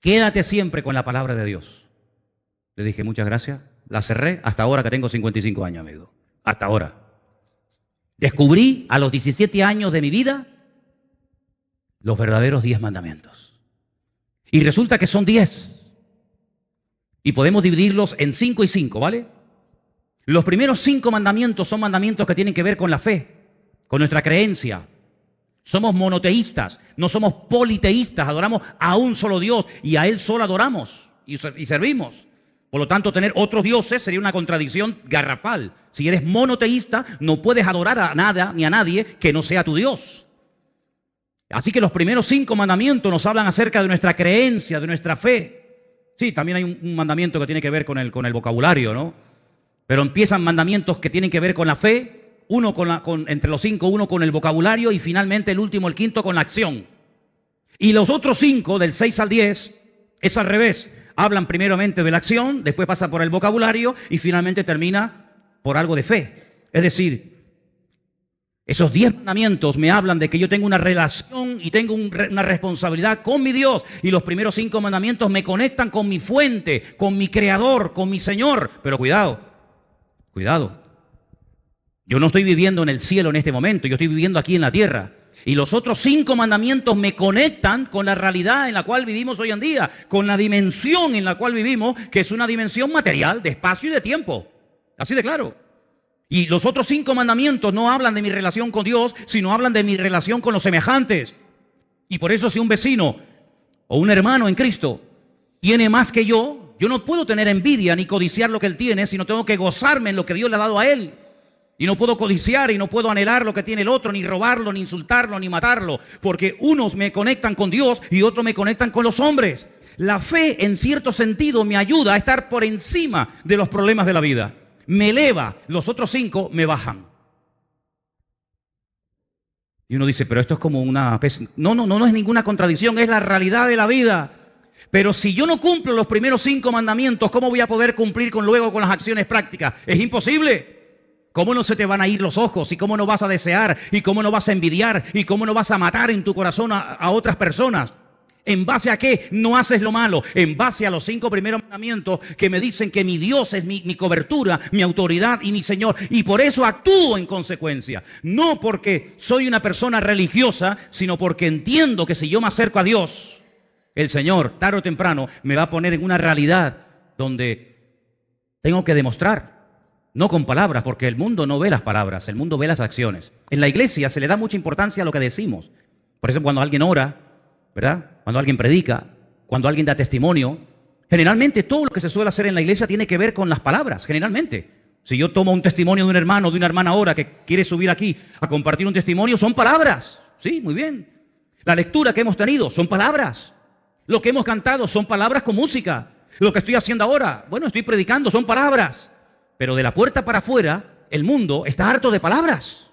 quédate siempre con la palabra de Dios. Le dije, muchas gracias. La cerré hasta ahora que tengo 55 años, amigo. Hasta ahora. Descubrí a los 17 años de mi vida los verdaderos 10 mandamientos. Y resulta que son 10. Y podemos dividirlos en 5 y 5, ¿vale? Los primeros 5 mandamientos son mandamientos que tienen que ver con la fe, con nuestra creencia. Somos monoteístas, no somos politeístas, adoramos a un solo Dios y a Él solo adoramos y servimos. Por lo tanto, tener otros dioses sería una contradicción garrafal. Si eres monoteísta, no puedes adorar a nada ni a nadie que no sea tu Dios. Así que los primeros 5 mandamientos nos hablan acerca de nuestra creencia, de nuestra fe. Sí, también hay un mandamiento que tiene que ver con el vocabulario, ¿no? Pero empiezan mandamientos que tienen que ver con la fe, entre los 5, uno con el vocabulario y finalmente el último, el quinto, con la acción. Y los otros 5, del 6 al 10, es al revés. Hablan primeramente de la acción, después pasa por el vocabulario y finalmente termina por algo de fe. Es decir, esos 10 mandamientos me hablan de que yo tengo una relación y tengo una responsabilidad con mi Dios. Y los primeros 5 mandamientos me conectan con mi fuente, con mi creador, con mi Señor. Pero cuidado, cuidado. Yo no estoy viviendo en el cielo en este momento, yo estoy viviendo aquí en la tierra. Y los otros 5 mandamientos me conectan con la realidad en la cual vivimos hoy en día, con la dimensión en la cual vivimos, que es una dimensión material, de espacio y de tiempo. Así de claro. Y los otros 5 mandamientos no hablan de mi relación con Dios, sino hablan de mi relación con los semejantes. Y por eso si un vecino o un hermano en Cristo tiene más que yo no puedo tener envidia ni codiciar lo que él tiene, sino tengo que gozarme en lo que Dios le ha dado a él. Y no puedo codiciar y no puedo anhelar lo que tiene el otro, ni robarlo, ni insultarlo, ni matarlo, porque unos me conectan con Dios y otros me conectan con los hombres. La fe, en cierto sentido, me ayuda a estar por encima de los problemas de la vida. Me eleva, los otros 5 me bajan. Y uno dice, pero esto es como una... No es ninguna contradicción, es la realidad de la vida. Pero si yo no cumplo los primeros 5 mandamientos, ¿cómo voy a poder cumplir luego con las acciones prácticas? Es imposible. ¿Cómo no se te van a ir los ojos? ¿Y cómo no vas a desear? ¿Y cómo no vas a envidiar? ¿Y cómo no vas a matar en tu corazón a otras personas? ¿En base a qué no haces lo malo? En base a los 5 primeros mandamientos que me dicen que mi Dios es mi cobertura, mi autoridad y mi Señor. Y por eso actúo en consecuencia. No porque soy una persona religiosa, sino porque entiendo que si yo me acerco a Dios, el Señor, tarde o temprano, me va a poner en una realidad donde tengo que demostrar. No con palabras, porque el mundo no ve las palabras, el mundo ve las acciones. En la iglesia se le da mucha importancia a lo que decimos. Por eso cuando alguien ora, ¿verdad? Cuando alguien predica, cuando alguien da testimonio, generalmente todo lo que se suele hacer en la iglesia tiene que ver con las palabras, generalmente. Si yo tomo un testimonio de un hermano o de una hermana ahora que quiere subir aquí a compartir un testimonio, son palabras. Sí, muy bien. La lectura que hemos tenido son palabras. Lo que hemos cantado son palabras con música. Lo que estoy haciendo ahora, bueno, estoy predicando, son palabras. Pero de la puerta para afuera, el mundo está harto de palabras.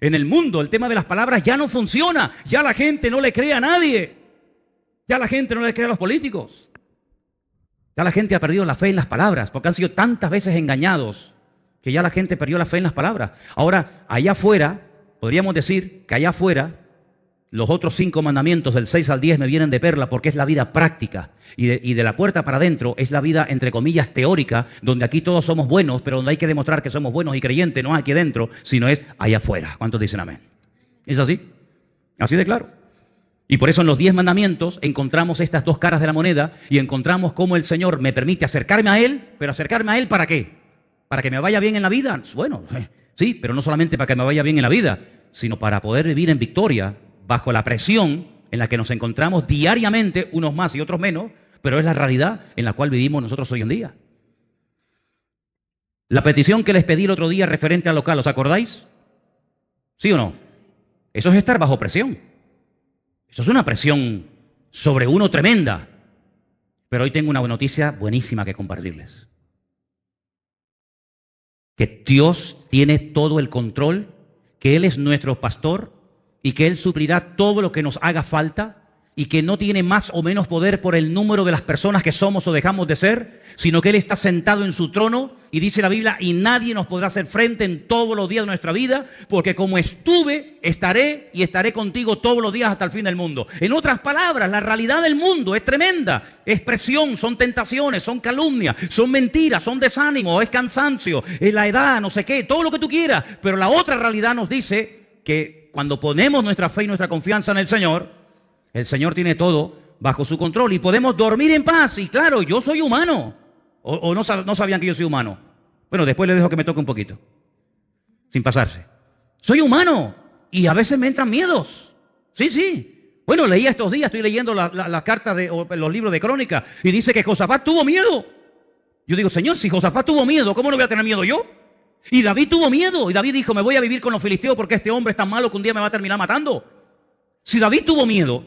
En el mundo el tema de las palabras ya no funciona. Ya la gente no le cree a nadie. Ya la gente no le cree a los políticos. Ya la gente ha perdido la fe en las palabras, porque han sido tantas veces engañados que ya la gente perdió la fe en las palabras. Ahora, allá afuera, podríamos decir que allá afuera, los otros 5 mandamientos del 6 al 10 me vienen de perla porque es la vida práctica. Y de la puerta para adentro es la vida, entre comillas, teórica, donde aquí todos somos buenos, pero donde hay que demostrar que somos buenos y creyentes, no es aquí dentro, sino es allá afuera. ¿Cuántos dicen amén? ¿Es así? Así de claro. Y por eso en los 10 mandamientos encontramos estas 2 caras de la moneda y encontramos cómo el Señor me permite acercarme a Él, pero acercarme a Él ¿para qué? ¿Para que me vaya bien en la vida? Bueno, sí, pero no solamente para que me vaya bien en la vida, sino para poder vivir en victoria bajo la presión en la que nos encontramos diariamente, unos más y otros menos, pero es la realidad en la cual vivimos nosotros hoy en día. La petición que les pedí el otro día referente al local, ¿os acordáis? ¿Sí o no? Eso es estar bajo presión. Eso es una presión sobre uno tremenda. Pero hoy tengo una noticia buenísima que compartirles. Que Dios tiene todo el control, que Él es nuestro pastor y que Él suplirá todo lo que nos haga falta y que no tiene más o menos poder por el número de las personas que somos o dejamos de ser, sino que Él está sentado en su trono y dice la Biblia, y nadie nos podrá hacer frente en todos los días de nuestra vida, porque como estuve, estaré y estaré contigo todos los días hasta el fin del mundo. En otras palabras, la realidad del mundo es tremenda, es presión, son tentaciones, son calumnias, son mentiras, son desánimo, es cansancio, es la edad, no sé qué, todo lo que tú quieras, pero la otra realidad nos dice que cuando ponemos nuestra fe y nuestra confianza en el Señor tiene todo bajo su control y podemos dormir en paz. Y claro, yo soy humano. ¿O no sabían que yo soy humano? Bueno, después les dejo que me toque un poquito, sin pasarse. Soy humano y a veces me entran miedos. Sí. Bueno, leí estos días, estoy leyendo las cartas o los libros de Crónicas y dice que Josafat tuvo miedo. Yo digo, Señor, si Josafat tuvo miedo, ¿cómo no voy a tener miedo yo? Y David tuvo miedo y David dijo, me voy a vivir con los filisteos porque este hombre es tan malo que un día me va a terminar matando. Si David tuvo miedo,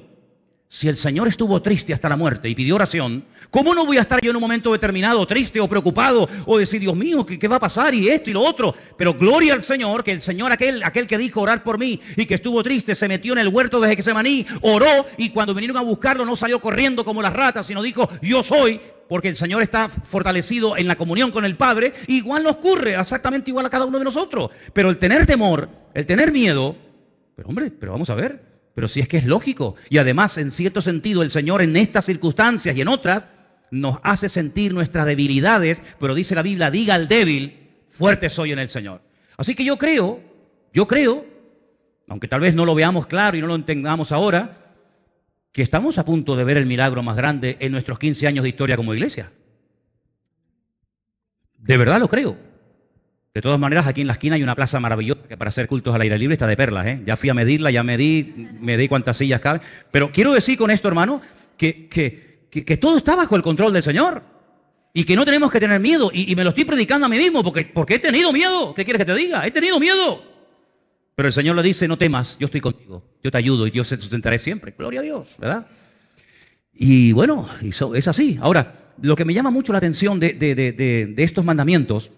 si el Señor estuvo triste hasta la muerte y pidió oración, ¿cómo no voy a estar yo en un momento determinado triste o preocupado o decir, Dios mío, ¿qué va a pasar? Y esto y lo otro. Pero gloria al Señor, que el Señor aquel que dijo orar por mí y que estuvo triste, se metió en el huerto de Getsemaní, oró y cuando vinieron a buscarlo no salió corriendo como las ratas, sino dijo, yo soy, porque el Señor está fortalecido en la comunión con el Padre. Igual nos ocurre, exactamente igual a cada uno de nosotros. Pero el tener temor, el tener miedo, pero hombre, pero vamos a ver. Pero si es que es lógico. Y además, en cierto sentido, el Señor en estas circunstancias y en otras nos hace sentir nuestras debilidades, pero dice la Biblia, diga al débil, fuerte soy en el Señor. Así que yo creo aunque tal vez no lo veamos claro y no lo entendamos ahora, que estamos a punto de ver el milagro más grande en nuestros 15 años de historia como iglesia. De verdad lo creo. De todas maneras, aquí en la esquina hay una plaza maravillosa que para hacer cultos al aire libre está de perlas, ¿eh? Ya fui a medirla, ya me di cuántas sillas caben. Pero quiero decir con esto, hermano, que todo está bajo el control del Señor. Y que no tenemos que tener miedo. Y me lo estoy predicando a mí mismo porque he tenido miedo. ¿Qué quieres que te diga? He tenido miedo. Pero el Señor le dice, no temas, yo estoy contigo. Yo te ayudo y Dios te sustentaré siempre. Gloria a Dios, ¿verdad? Y bueno, es así. Ahora, lo que me llama mucho la atención de estos mandamientos,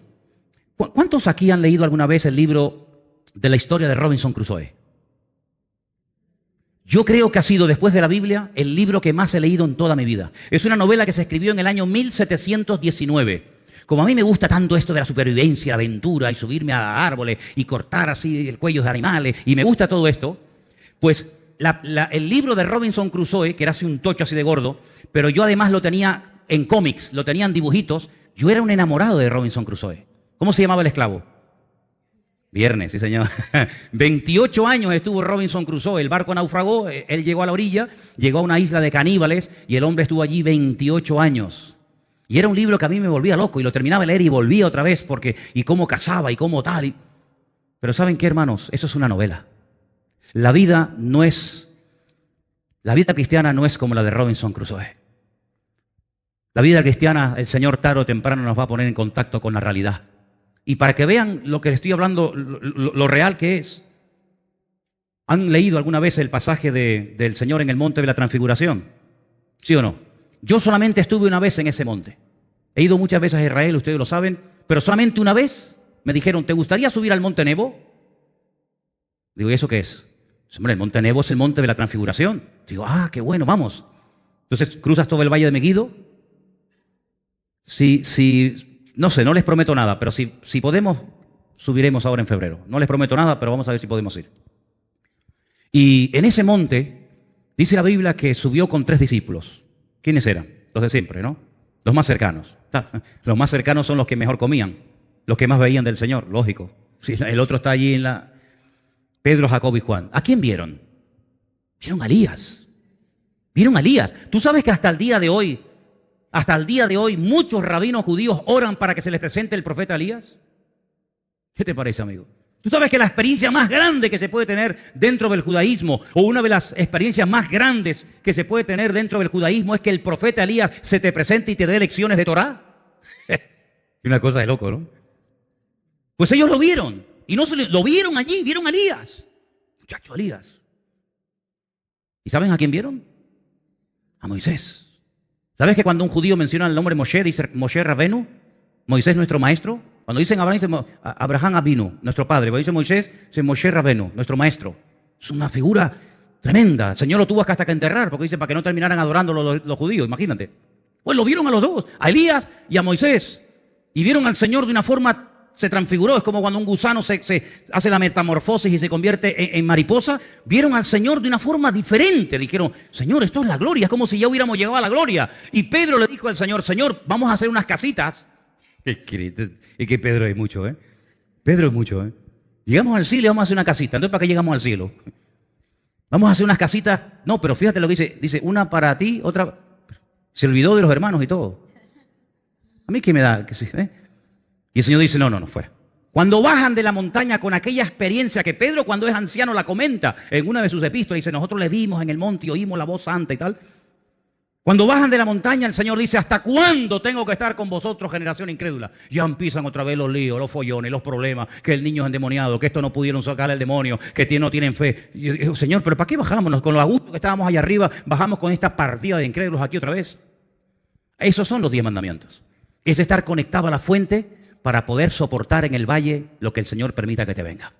¿cuántos aquí han leído alguna vez el libro de la historia de Robinson Crusoe? Yo creo que ha sido, después de la Biblia, el libro que más he leído en toda mi vida. Es una novela que se escribió en el año 1719. Como a mí me gusta tanto esto de la supervivencia, la aventura y subirme a árboles y cortar así el cuello de animales, y me gusta todo esto, pues el libro de Robinson Crusoe, que era así un tocho así de gordo, pero yo además lo tenía en cómics, lo tenía en dibujitos, yo era un enamorado de Robinson Crusoe. ¿Cómo se llamaba el esclavo? Viernes, sí señor. 28 años estuvo Robinson Crusoe, el barco naufragó, él llegó a la orilla, llegó a una isla de caníbales y el hombre estuvo allí 28 años. Y era un libro que a mí me volvía loco y lo terminaba de leer y volvía otra vez y cómo cazaba y cómo tal. Pero ¿saben qué, hermanos? Eso es una novela. La vida cristiana no es como la de Robinson Crusoe. La vida cristiana, el Señor tarde o temprano nos va a poner en contacto con la realidad. Y para que vean lo que les estoy hablando, lo real que es, ¿han leído alguna vez el pasaje del Señor en el monte de la transfiguración? ¿Sí o no? Yo solamente estuve una vez en ese monte. He ido muchas veces a Israel, ustedes lo saben, pero solamente una vez me dijeron, ¿te gustaría subir al monte Nebo? Digo, ¿y eso qué es? Hombre, el monte Nebo es el monte de la transfiguración. Digo, qué bueno, vamos. Entonces cruzas todo el valle de Megiddo. No sé, no les prometo nada, pero si podemos, subiremos ahora en febrero. No les prometo nada, pero vamos a ver si podemos ir. Y en ese monte, dice la Biblia que subió con 3 discípulos. ¿Quiénes eran? Los de siempre, ¿no? Los más cercanos. Los más cercanos son los que mejor comían, los que más veían del Señor, lógico. Sí, el otro está allí en Pedro, Jacobo y Juan. ¿A quién vieron? Vieron a Elías. Vieron a Elías. Tú sabes que hasta el día de hoy, muchos rabinos judíos oran para que se les presente el profeta Elías. ¿Qué te parece, amigo? Tú sabes que la experiencia más grande que se puede tener dentro del judaísmo, o una de las experiencias más grandes que se puede tener dentro del judaísmo, es que el profeta Elías se te presente y te dé lecciones de Torá. Una cosa de loco, ¿no? Pues ellos lo vieron, y lo vieron allí, vieron a Elías. Muchacho, Elías. ¿Y saben a quién vieron? A Moisés. ¿Sabes que cuando un judío menciona el nombre Moshe, dice Moshe Rabenu? Moisés nuestro maestro. Cuando dicen Abraham, dice Abraham Avinu, nuestro padre. Cuando dice Moisés, dice Moshe Rabenu, nuestro maestro. Es una figura tremenda. El Señor lo tuvo hasta que enterrar, porque dice para que no terminaran adorándolo los judíos, imagínate. Pues lo vieron a los dos, a Elías y a Moisés. Y vieron al Señor de una forma, se transfiguró. Es como cuando un gusano se hace la metamorfosis y se convierte en mariposa. Vieron al Señor de una forma diferente. Dijeron, Señor, esto es la gloria. Es como si ya hubiéramos llegado a la gloria. Y Pedro le dijo al Señor, Señor, vamos a hacer unas casitas. Es que Pedro es mucho, ¿eh? Pedro es mucho, ¿eh? Llegamos al cielo y vamos a hacer una casita. Entonces, ¿para qué llegamos al cielo? Vamos a hacer unas casitas. No, pero fíjate lo que dice. Dice, una para ti, otra. Se olvidó de los hermanos y todo. A mí qué me da. Y el Señor dice, no, fuera. Cuando bajan de la montaña con aquella experiencia que Pedro, cuando es anciano, la comenta en una de sus epístolas, dice, nosotros le vimos en el monte y oímos la voz santa y tal. Cuando bajan de la montaña, el Señor dice, ¿hasta cuándo tengo que estar con vosotros, generación incrédula? Ya empiezan otra vez los líos, los follones, los problemas, que el niño es endemoniado, que esto no pudieron sacar al demonio, que no tienen fe. Y yo digo, Señor, ¿pero para qué bajamos? Con lo a gusto que estábamos allá arriba, bajamos con esta partida de incrédulos aquí otra vez. Esos son los 10 mandamientos. Es estar conectado a la fuente para poder soportar en el valle lo que el Señor permita que te venga.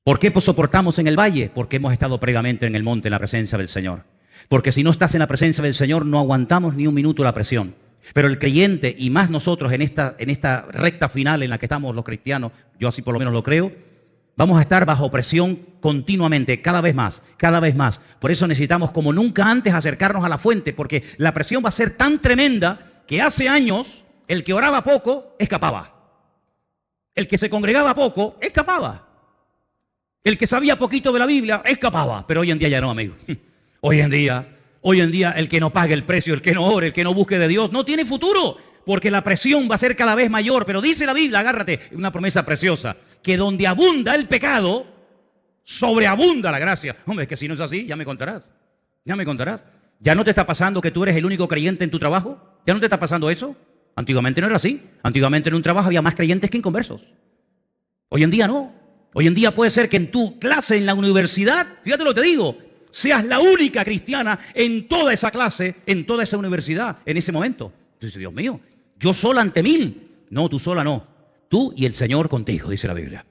¿Por qué soportamos en el valle? Porque hemos estado previamente en el monte en la presencia del Señor. Porque si no estás en la presencia del Señor, no aguantamos ni un minuto la presión. Pero el creyente, y más nosotros en esta recta final en la que estamos los cristianos, yo así por lo menos lo creo, vamos a estar bajo presión continuamente, cada vez más, cada vez más. Por eso necesitamos como nunca antes acercarnos a la fuente, porque la presión va a ser tan tremenda que hace años el que oraba poco escapaba. El que se congregaba poco escapaba. El que sabía poquito de la Biblia escapaba, pero hoy en día ya no, amigo. Hoy en día, el que no pague el precio, el que no ore, el que no busque de Dios, no tiene futuro, porque la presión va a ser cada vez mayor. Pero dice la Biblia, agárrate, una promesa preciosa, que donde abunda el pecado, sobreabunda la gracia. Hombre, es que si no es así, ya me contarás. Ya me contarás. ¿Ya no te está pasando que tú eres el único creyente en tu trabajo? ¿Ya no te está pasando eso? Antiguamente no era así. Antiguamente en un trabajo había más creyentes que inconversos. Hoy en día no. Hoy en día puede ser que en tu clase, en la universidad, fíjate lo que te digo, seas la única cristiana en toda esa clase, en toda esa universidad, en ese momento. Entonces, Dios mío, yo sola ante 1000. No, tú sola no. Tú y el Señor contigo, dice la Biblia.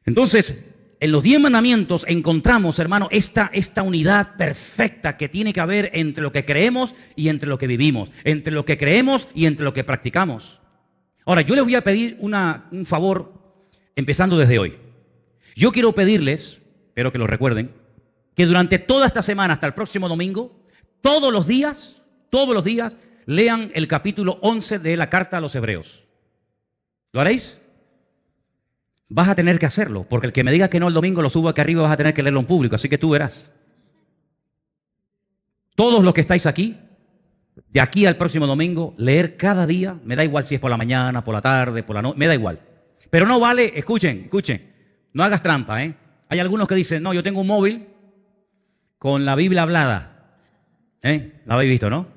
Entonces, en los 10 mandamientos encontramos, hermano, esta unidad perfecta que tiene que haber entre lo que creemos y entre lo que vivimos, entre lo que creemos y entre lo que practicamos. Ahora, yo les voy a pedir un favor, empezando desde hoy. Yo quiero pedirles, espero que lo recuerden, que durante toda esta semana hasta el próximo domingo, todos los días, lean el capítulo 11 de la carta a los Hebreos. ¿Lo haréis? Vas a tener que hacerlo, porque el que me diga que no el domingo lo subo aquí arriba, vas a tener que leerlo en público, así que tú verás. Todos los que estáis aquí, de aquí al próximo domingo, leer cada día, me da igual si es por la mañana, por la tarde, por la noche, me da igual. Pero no vale, escuchen, no hagas trampa, ¿eh? Hay algunos que dicen, no, yo tengo un móvil con la Biblia hablada. ¿La habéis visto, no?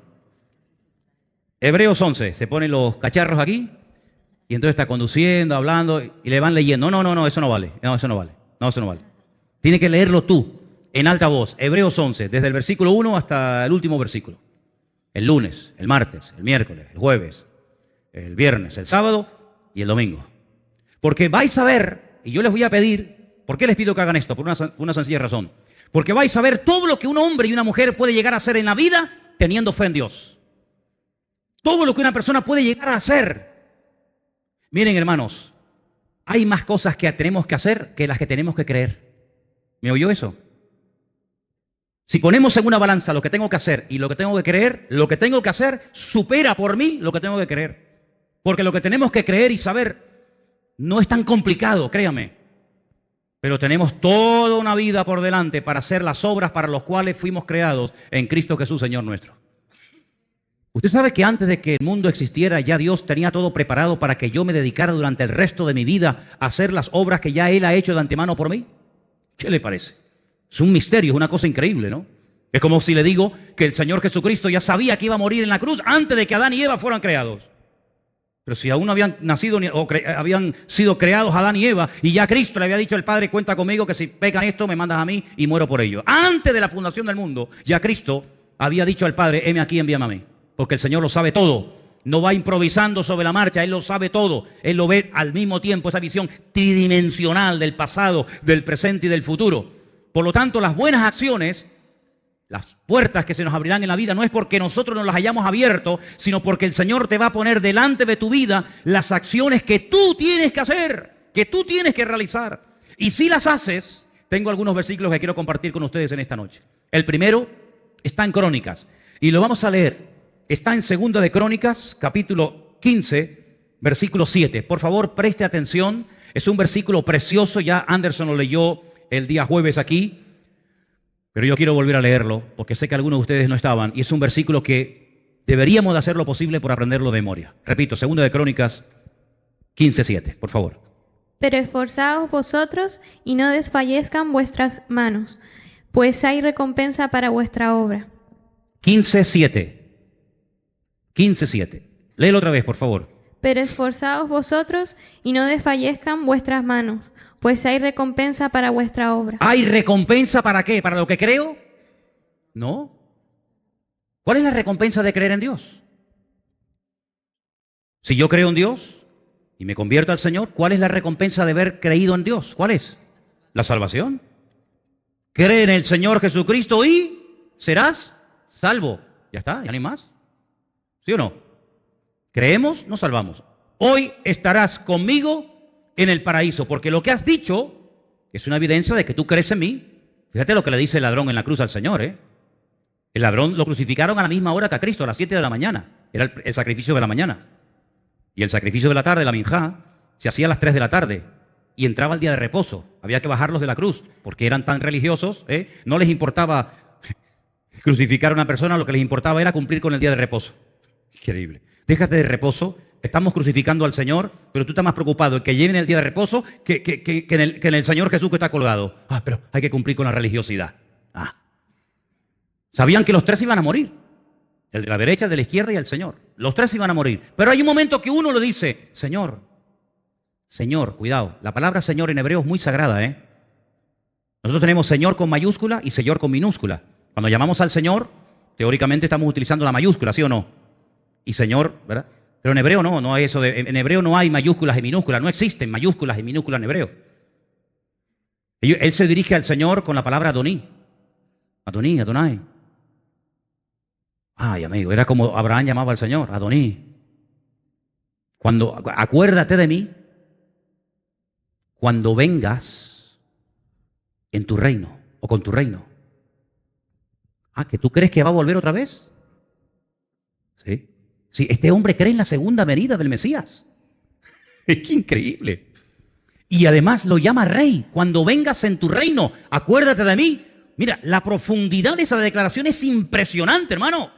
Hebreos 11, se ponen los cacharros aquí y entonces está conduciendo, hablando y le van leyendo. No, eso no vale. No, eso no vale. Tiene que leerlo tú, en alta voz. Hebreos 11, desde el versículo 1 hasta el último versículo. El lunes, el martes, el miércoles, el jueves, el viernes, el sábado y el domingo. Porque vais a ver, y yo les voy a pedir, ¿por qué les pido que hagan esto? Por una sencilla razón. Porque vais a ver todo lo que un hombre y una mujer puede llegar a hacer en la vida teniendo fe en Dios. Todo lo que una persona puede llegar a hacer. Miren, hermanos, hay más cosas que tenemos que hacer que las que tenemos que creer. ¿Me oyó eso? Si ponemos en una balanza lo que tengo que hacer y lo que tengo que creer, lo que tengo que hacer supera por mí lo que tengo que creer. Porque lo que tenemos que creer y saber no es tan complicado, créame. Pero tenemos toda una vida por delante para hacer las obras para las cuales fuimos creados en Cristo Jesús, Señor nuestro. Usted sabe que antes de que el mundo existiera, ya Dios tenía todo preparado para que yo me dedicara durante el resto de mi vida a hacer las obras que ya Él ha hecho de antemano por mí. ¿Qué le parece? Es un misterio, es una cosa increíble, ¿no? Es como si le digo que el Señor Jesucristo ya sabía que iba a morir en la cruz antes de que Adán y Eva fueran creados. Pero si aún no habían nacido o habían sido creados Adán y Eva, y ya Cristo le había dicho al Padre, cuenta conmigo que si pecan esto me mandas a mí y muero por ello. Antes de la fundación del mundo, ya Cristo había dicho al Padre, heme aquí, envíame a mí. Porque el Señor lo sabe todo. No va improvisando sobre la marcha, Él lo sabe todo. Él lo ve al mismo tiempo, esa visión tridimensional del pasado, del presente y del futuro. Por lo tanto, las buenas acciones, las puertas que se nos abrirán en la vida, no es porque nosotros nos las hayamos abierto, sino porque el Señor te va a poner delante de tu vida las acciones que tú tienes que hacer, que tú tienes que realizar. Y si las haces, tengo algunos versículos que quiero compartir con ustedes en esta noche. El primero está en Crónicas y lo vamos a leer. Está en Segunda de Crónicas, capítulo 15, versículo 7. Por favor, preste atención. Es un versículo precioso. Ya Anderson lo leyó el día jueves aquí. Pero yo quiero volver a leerlo, porque sé que algunos de ustedes no estaban. Y es un versículo que deberíamos de hacer lo posible por aprenderlo de memoria. Repito, Segunda de Crónicas 15, 7. Por favor. Pero esforzaos vosotros y no desfallezcan vuestras manos, pues hay recompensa para vuestra obra. 15, 7. 15:7. Léelo otra vez, por favor. Pero esforzaos vosotros y no desfallezcan vuestras manos, pues hay recompensa para vuestra obra. ¿Hay recompensa para qué? ¿Para lo que creo? No. ¿Cuál es la recompensa de creer en Dios? Si yo creo en Dios y me convierto al Señor, ¿cuál es la recompensa de haber creído en Dios? ¿Cuál es? La salvación. Cree en el Señor Jesucristo y serás salvo. Ya está, ya no hay más. ¿Sí o no? Creemos, nos salvamos. Hoy estarás conmigo en el paraíso, porque lo que has dicho es una evidencia de que tú crees en mí. Fíjate lo que le dice el ladrón en la cruz al Señor, ¿eh? El ladrón lo crucificaron a la misma hora que a Cristo, a las 7 de la mañana. Era el sacrificio de la mañana. Y el sacrificio de la tarde, la minjá, se hacía a las 3 de la tarde. y entraba el día de reposo. Había que bajarlos de la cruz porque eran tan religiosos, no les importaba crucificar a una persona, lo que les importaba era cumplir con el día de reposo. Increíble. Déjate de reposo, estamos crucificando al Señor, pero tú estás más preocupado en que lleven el día de reposo que en el Señor Jesús que está colgado. Pero hay que cumplir con la religiosidad. Sabían que los tres iban a morir. El de la derecha, el de la izquierda y el Señor. Los tres iban a morir. Pero hay un momento que uno le dice, Señor, Señor, cuidado. La palabra Señor en hebreo es muy sagrada, Nosotros tenemos Señor con mayúscula y Señor con minúscula. Cuando llamamos al Señor, teóricamente estamos utilizando la mayúscula, ¿sí o no? Y Señor, ¿verdad? Pero en hebreo no hay eso. En hebreo no hay mayúsculas y minúsculas. No existen mayúsculas y minúsculas en hebreo. Él se dirige al Señor con la palabra Adoní. Adoní, Adonai. Ay, amigo, era como Abraham llamaba al Señor, Adoní. Acuérdate de mí cuando vengas en tu reino o con tu reino. ¿Que tú crees que va a volver otra vez? Sí. Sí, este hombre cree en la segunda venida del Mesías. ¡Qué increíble! Y además lo llama rey. Cuando vengas en tu reino, acuérdate de mí. Mira, la profundidad de esa declaración es impresionante, hermano.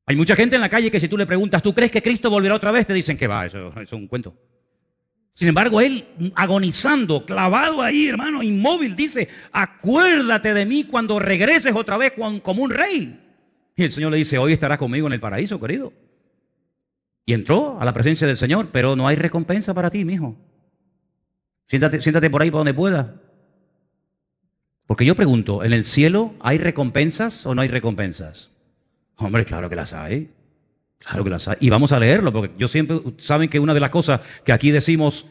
Hay mucha gente en la calle que si tú le preguntas, ¿tú crees que Cristo volverá otra vez? Te dicen que va, eso es un cuento. Sin embargo, él agonizando, clavado ahí, hermano, inmóvil, dice, acuérdate de mí cuando regreses otra vez como un rey. Y el Señor le dice, hoy estarás conmigo en el paraíso, querido. Y entró a la presencia del Señor, pero no hay recompensa para ti, mijo. Siéntate por ahí para donde puedas. Porque yo pregunto, ¿en el cielo hay recompensas o no hay recompensas? Hombre, claro que las hay. Claro que las hay. Y vamos a leerlo, porque yo siempre, saben que una de las cosas que aquí decimos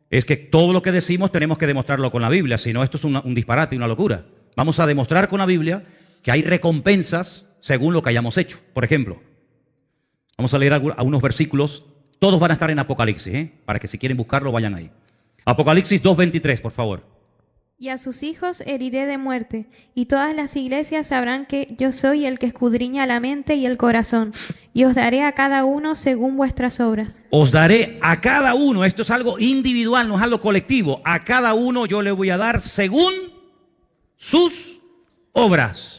es que todo lo que decimos tenemos que demostrarlo con la Biblia, si no esto es un disparate y una locura. Vamos a demostrar con la Biblia que hay recompensas según lo que hayamos hecho. Por ejemplo, vamos a leer algunos versículos, todos van a estar en Apocalipsis, para que si quieren buscarlo vayan ahí. Apocalipsis 2:23, por favor. Y a sus hijos heriré de muerte, y todas las iglesias sabrán que yo soy el que escudriña la mente y el corazón, y os daré a cada uno según vuestras obras. Os daré a cada uno, esto es algo individual, no es algo colectivo, a cada uno yo le voy a dar según sus obras.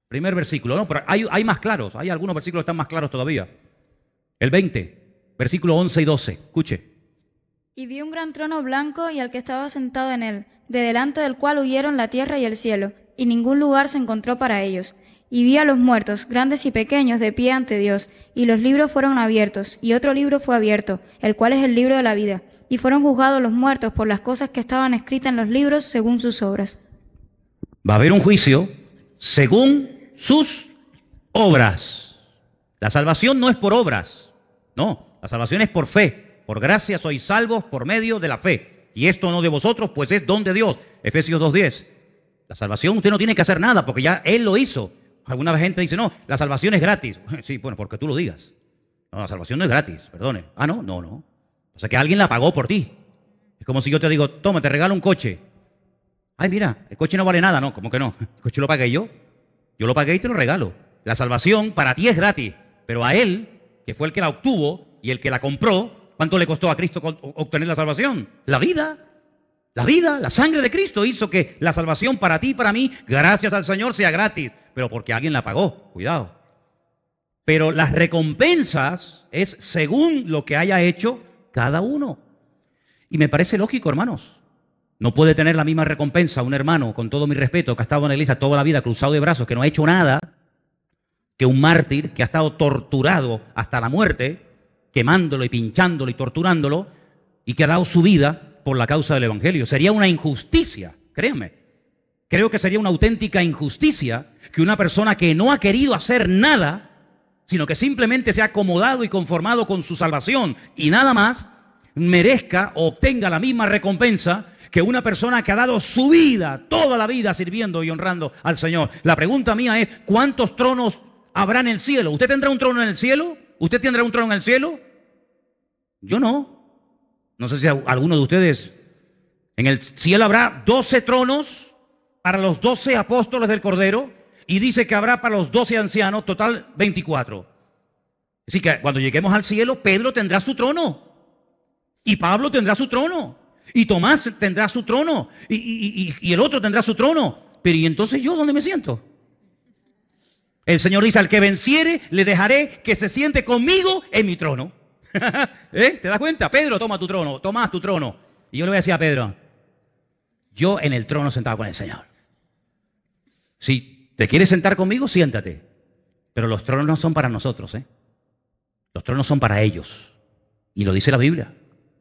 Primer versículo, ¿no? Pero hay más claros, hay algunos versículos que están más claros todavía. El 20, versículo 11 y 12, escuche. Y vi un gran trono blanco y al que estaba sentado en él, de delante del cual huyeron la tierra y el cielo, y ningún lugar se encontró para ellos. Y vi a los muertos, grandes y pequeños, de pie ante Dios, y los libros fueron abiertos, y otro libro fue abierto, el cual es el libro de la vida. Y fueron juzgados los muertos por las cosas que estaban escritas en los libros según sus obras. Va a haber un juicio según sus obras. La salvación no es por obras, no, la salvación es por fe. Por gracia sois salvos por medio de la fe. Y esto no de vosotros, pues es don de Dios. Efesios 2:10. La salvación usted no tiene que hacer nada porque ya Él lo hizo. Alguna gente dice, no, la salvación es gratis. Sí, bueno, porque tú lo digas. No, la salvación no es gratis, perdone. No. O sea que alguien la pagó por ti. Es como si yo te digo, toma, te regalo un coche. Ay, mira, el coche no vale nada. No, ¿cómo que no? El coche lo pagué yo. Yo lo pagué y te lo regalo. La salvación para ti es gratis. Pero a Él, que fue el que la obtuvo y el que la compró, ¿cuánto le costó a Cristo obtener la salvación? La vida, la sangre de Cristo hizo que la salvación para ti y para mí, gracias al Señor, sea gratis. Pero porque alguien la pagó, cuidado. Pero las recompensas es según lo que haya hecho cada uno. Y me parece lógico, hermanos. No puede tener la misma recompensa un hermano, con todo mi respeto, que ha estado en la iglesia toda la vida cruzado de brazos, que no ha hecho nada, que un mártir que ha estado torturado hasta la muerte, quemándolo y pinchándolo y torturándolo, y que ha dado su vida por la causa del Evangelio. Sería una injusticia, créanme. Creo que sería una auténtica injusticia que una persona que no ha querido hacer nada, sino que simplemente se ha acomodado y conformado con su salvación y nada más, merezca o obtenga la misma recompensa que una persona que ha dado su vida, toda la vida, sirviendo y honrando al Señor. La pregunta mía es, ¿cuántos tronos habrá en el cielo? ¿Usted tendrá un trono en el cielo? ¿Usted tendrá un trono en el cielo? Yo no. No sé si alguno de ustedes. En el cielo habrá 12 tronos para los 12 apóstoles del Cordero y dice que habrá para los 12 ancianos, total 24. Así que cuando lleguemos al cielo, Pedro tendrá su trono Y Pablo tendrá su trono. Y Tomás tendrá su trono. Y el otro tendrá su trono. Pero ¿y entonces yo dónde me siento? El Señor dice, al que venciere, le dejaré que se siente conmigo en mi trono. ¿Te das cuenta? Pedro, toma tu trono. Tomás, tu trono. Y yo le voy a decir a Pedro, yo en el trono sentado con el Señor. Si te quieres sentar conmigo, siéntate. Pero los tronos no son para nosotros, ¿eh? Los tronos son para ellos. Y lo dice la Biblia,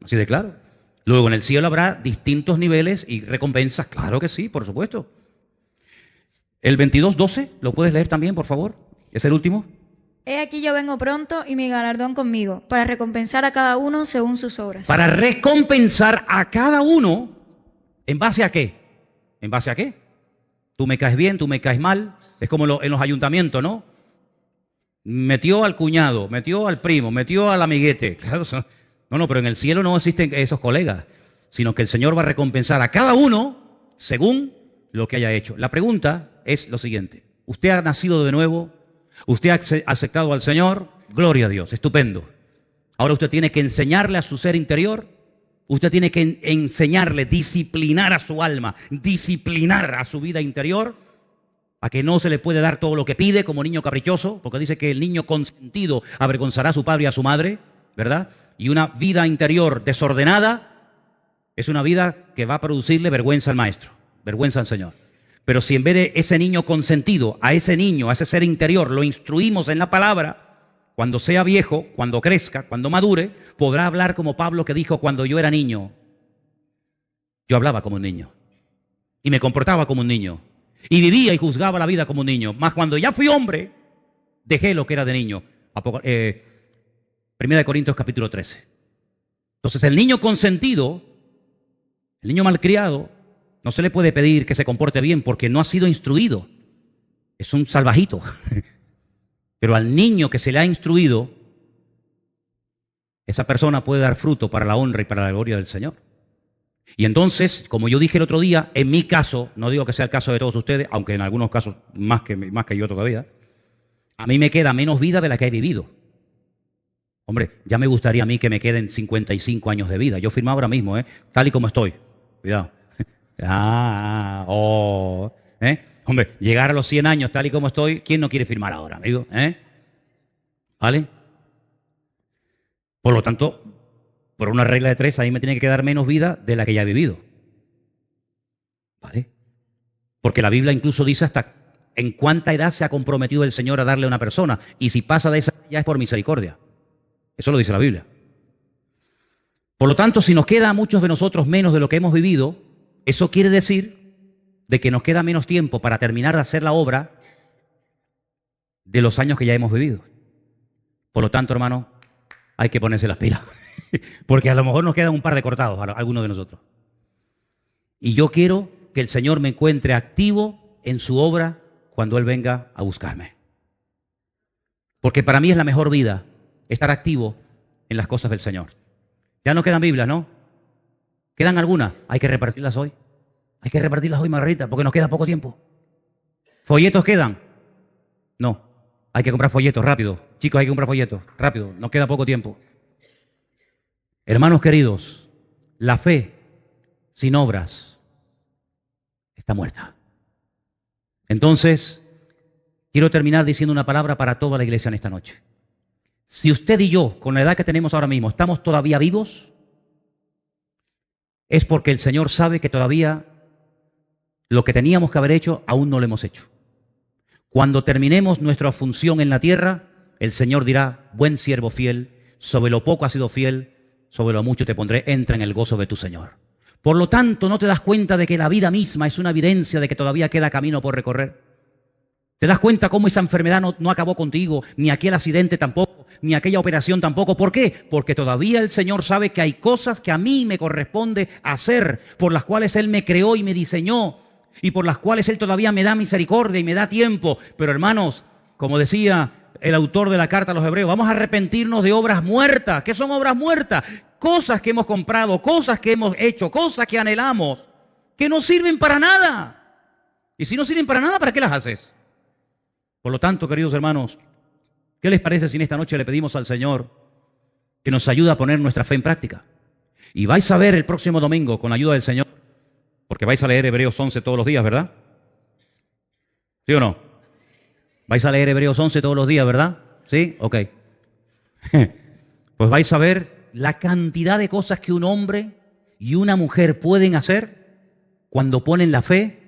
así de claro. Luego en el cielo habrá distintos niveles y recompensas. Claro que sí, por supuesto. El 22:12, ¿lo puedes leer también, por favor? Es el último. He aquí yo vengo pronto y mi galardón conmigo, para recompensar a cada uno según sus obras. Para recompensar a cada uno, ¿en base a qué? ¿En base a qué? Tú me caes bien, tú me caes mal. Es como en los ayuntamientos, ¿no? Metió al cuñado, metió al primo, metió al amiguete. Claro, no, pero en el cielo no existen esos colegas, sino que el Señor va a recompensar a cada uno según lo que haya hecho. La pregunta es lo siguiente. ¿Usted ha nacido de nuevo? ¿Usted ha aceptado al Señor? Gloria a Dios, estupendo. Ahora usted tiene que enseñarle a su ser interior. Usted tiene que enseñarle, disciplinar a su alma, disciplinar a su vida interior, a que no se le puede dar todo lo que pide como niño caprichoso, porque dice que el niño consentido avergonzará a su padre y a su madre, ¿verdad? Y una vida interior desordenada es una vida que va a producirle vergüenza al maestro, vergüenza al Señor. Pero si en vez de ese niño consentido, a ese niño, a ese ser interior, lo instruimos en la palabra, cuando sea viejo, cuando crezca, cuando madure, podrá hablar como Pablo, que dijo, cuando yo era niño, yo hablaba como un niño y me comportaba como un niño y vivía y juzgaba la vida como un niño. Mas cuando ya fui hombre, dejé lo que era de niño. Primera de Corintios capítulo 13. Entonces el niño consentido, el niño malcriado, no se le puede pedir que se comporte bien porque no ha sido instruido. Es un salvajito. Pero al niño que se le ha instruido, esa persona puede dar fruto para la honra y para la gloria del Señor. Y entonces, como yo dije el otro día, en mi caso, no digo que sea el caso de todos ustedes, aunque en algunos casos más que yo todavía, a mí me queda menos vida de la que he vivido. Hombre, ya me gustaría a mí que me queden 55 años de vida. Yo firmo ahora mismo, tal y como estoy. Cuidado. Hombre, llegar a los 100 años tal y como estoy, ¿quién no quiere firmar ahora, amigo? ¿Vale? Por lo tanto, por una regla de 3, a mí me tiene que quedar menos vida de la que ya he vivido. ¿Vale? Porque la Biblia incluso dice hasta en cuánta edad se ha comprometido el Señor a darle a una persona. Y si pasa de esa, ya es por misericordia. Eso lo dice la Biblia. Por lo tanto, si nos queda a muchos de nosotros menos de lo que hemos vivido, eso quiere decir de que nos queda menos tiempo para terminar de hacer la obra de los años que ya hemos vivido. Por lo tanto, hermano, hay que ponerse las pilas. Porque a lo mejor nos quedan un par de cortados a algunos de nosotros. Y yo quiero que el Señor me encuentre activo en su obra cuando Él venga a buscarme. Porque para mí es la mejor vida estar activo en las cosas del Señor. Ya no quedan Biblias, ¿no? ¿Quedan algunas? Hay que repartirlas hoy. Hay que repartirlas hoy, Margarita, porque nos queda poco tiempo. ¿Folletos quedan? No. Hay que comprar folletos, rápido. Chicos, hay que comprar folletos, rápido. Nos queda poco tiempo. Hermanos queridos, la fe sin obras está muerta. Entonces, quiero terminar diciendo una palabra para toda la iglesia en esta noche. Si usted y yo, con la edad que tenemos ahora mismo, estamos todavía vivos, es porque el Señor sabe que todavía lo que teníamos que haber hecho aún no lo hemos hecho. Cuando terminemos nuestra función en la tierra, el Señor dirá, buen siervo fiel, sobre lo poco has sido fiel, sobre lo mucho te pondré, entra en el gozo de tu Señor. Por lo tanto, ¿no te das cuenta de que la vida misma es una evidencia de que todavía queda camino por recorrer? ¿Te das cuenta cómo esa enfermedad no acabó contigo, ni aquel accidente tampoco, ni aquella operación tampoco? ¿Por qué? Porque todavía el Señor sabe que hay cosas que a mí me corresponde hacer, por las cuales Él me creó y me diseñó, y por las cuales Él todavía me da misericordia y me da tiempo. Pero hermanos, como decía el autor de la carta a los Hebreos, vamos a arrepentirnos de obras muertas. ¿Qué son obras muertas? Cosas que hemos comprado, cosas que hemos hecho, cosas que anhelamos, que no sirven para nada. Y si no sirven para nada, ¿para qué las haces? Por lo tanto, queridos hermanos, ¿qué les parece si en esta noche le pedimos al Señor que nos ayude a poner nuestra fe en práctica? Y vais a ver el próximo domingo, con la ayuda del Señor, porque vais a leer Hebreos 11 todos los días, ¿verdad? ¿Sí o no? Vais a leer Hebreos 11 todos los días, ¿verdad? ¿Sí? Ok. Pues vais a ver la cantidad de cosas que un hombre y una mujer pueden hacer cuando ponen la fe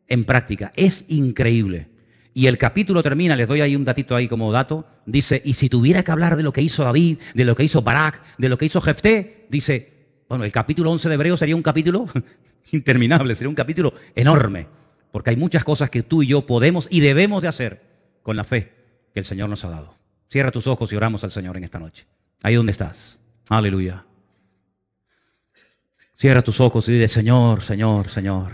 en práctica. Es increíble. Y el capítulo termina, les doy ahí un datito ahí como dato, dice, y si tuviera que hablar de lo que hizo David, de lo que hizo Barak, de lo que hizo Jefté, dice, bueno, el capítulo 11 de Hebreos sería un capítulo interminable, sería un capítulo enorme, porque hay muchas cosas que tú y yo podemos y debemos de hacer con la fe que el Señor nos ha dado. Cierra tus ojos y oramos al Señor en esta noche. Ahí donde estás. Aleluya. Cierra tus ojos y dile, Señor, Señor, Señor.